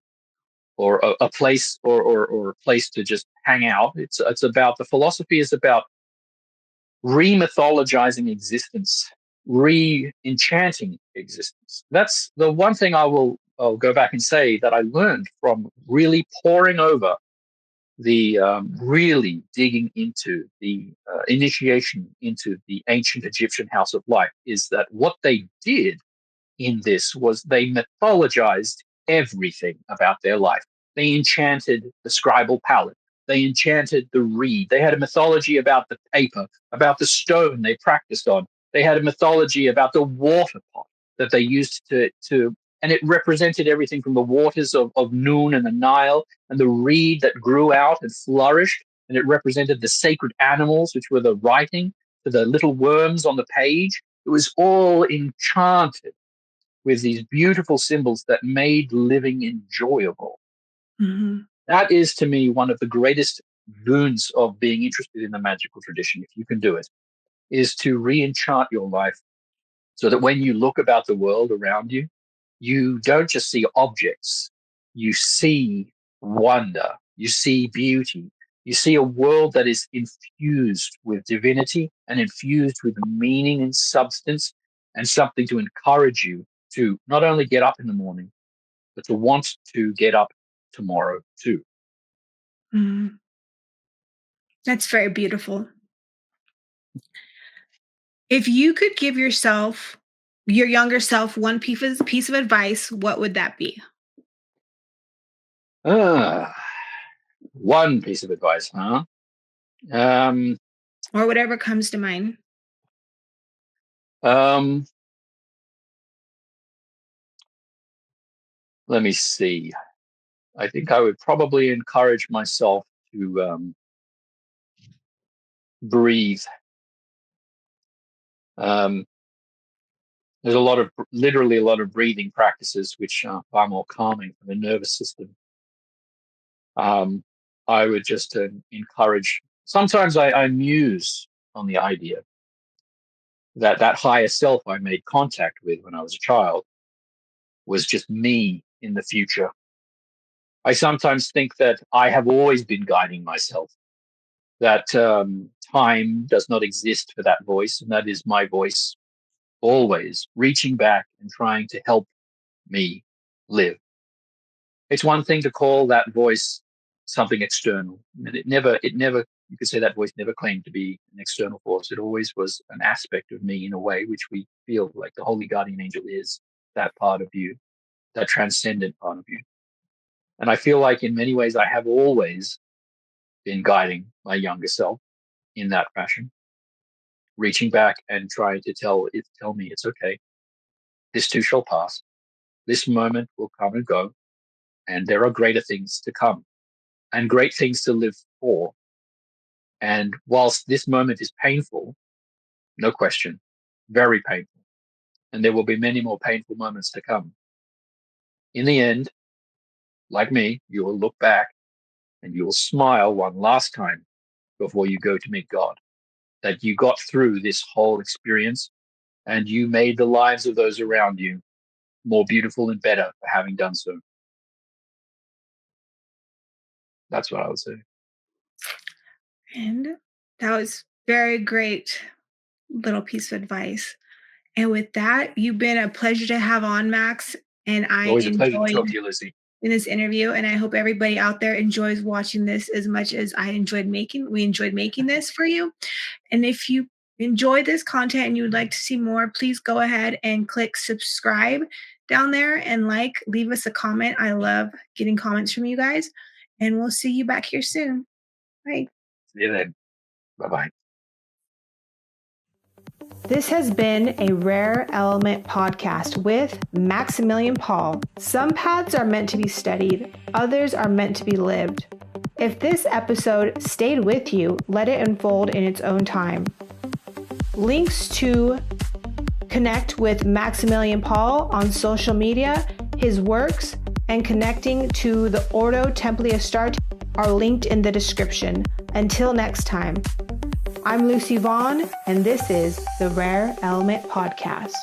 S2: place or a place to just hang out. It's about, the philosophy is about re-mythologizing existence, re-enchanting existence. That's the one thing I'll go back and say that I learned from really poring over really digging into the initiation into the ancient Egyptian house of life is that what they did in this was they mythologized everything about their life. They enchanted the scribal palette. They enchanted the reed. They had a mythology about the paper, about the stone they practiced on. They had a mythology about the water pot that they used and it represented everything from the waters of Noon and the Nile and the reed that grew out and flourished. And it represented the sacred animals, which were the writing, to the little worms on the page. It was all enchanted with these beautiful symbols that made living enjoyable.
S1: Mm-hmm.
S2: That is, to me, one of the greatest boons of being interested in the magical tradition, if you can do it, is to re-enchant your life so that when you look about the world around you, you don't just see objects, you see wonder, you see beauty, you see a world that is infused with divinity and infused with meaning and substance and something to encourage you to not only get up in the morning, but to want to get up tomorrow too.
S1: Mm-hmm. That's very beautiful. If you could give your younger self, one piece of advice, what would that be?
S2: One piece of advice, huh?
S1: Or whatever comes to mind.
S2: Let me see. I think I would probably encourage myself to breathe. There's literally a lot of breathing practices which are far more calming for the nervous system. I would just encourage. Sometimes I muse on the idea that higher self I made contact with when I was a child was just me in the future. I sometimes think that I have always been guiding myself, that time does not exist for that voice, and that is my voice always reaching back and trying to help me live. It's one thing to call that voice something external, and it never, you could say that voice never claimed to be an external force. It always was an aspect of me in a way, which we feel like the holy guardian angel is that part of you, that transcendent part of you. And I feel like in many ways I have always been guiding my younger self in that fashion, reaching back and trying to tell me it's okay. This too shall pass. This moment will come and go, and there are greater things to come and great things to live for. And whilst this moment is painful, no question, very painful, and there will be many more painful moments to come, in the end, like me, you will look back and you will smile one last time before you go to meet God, that you got through this whole experience and you made the lives of those around you more beautiful and better for having done so. That's what I would say.
S1: And that was very great little piece of advice. And with that, you've been a pleasure to have on, Max. And I
S2: Always a pleasure to
S1: enjoyed
S2: talk to you, Lucy.
S1: in this interview. And I hope everybody out there enjoys watching this as much as we enjoyed making this for you. And if you enjoy this content and you would like to see more, please go ahead and click subscribe down there and leave us a comment. I love getting comments from you guys. And we'll see you back here soon. Bye.
S2: See you then. Bye-bye.
S1: This has been a Rare Element podcast with Maximillian Paul. Some paths are meant to be studied, others are meant to be lived. If this episode stayed with you, let it unfold in its own time. Links to connect with Maximillian Paul on social media, his works, and connecting to the ORDO TEMPLI ASTARTE are linked in the description. Until next time, I'm Lucy Vaughn, and this is the Rare Element Podcast.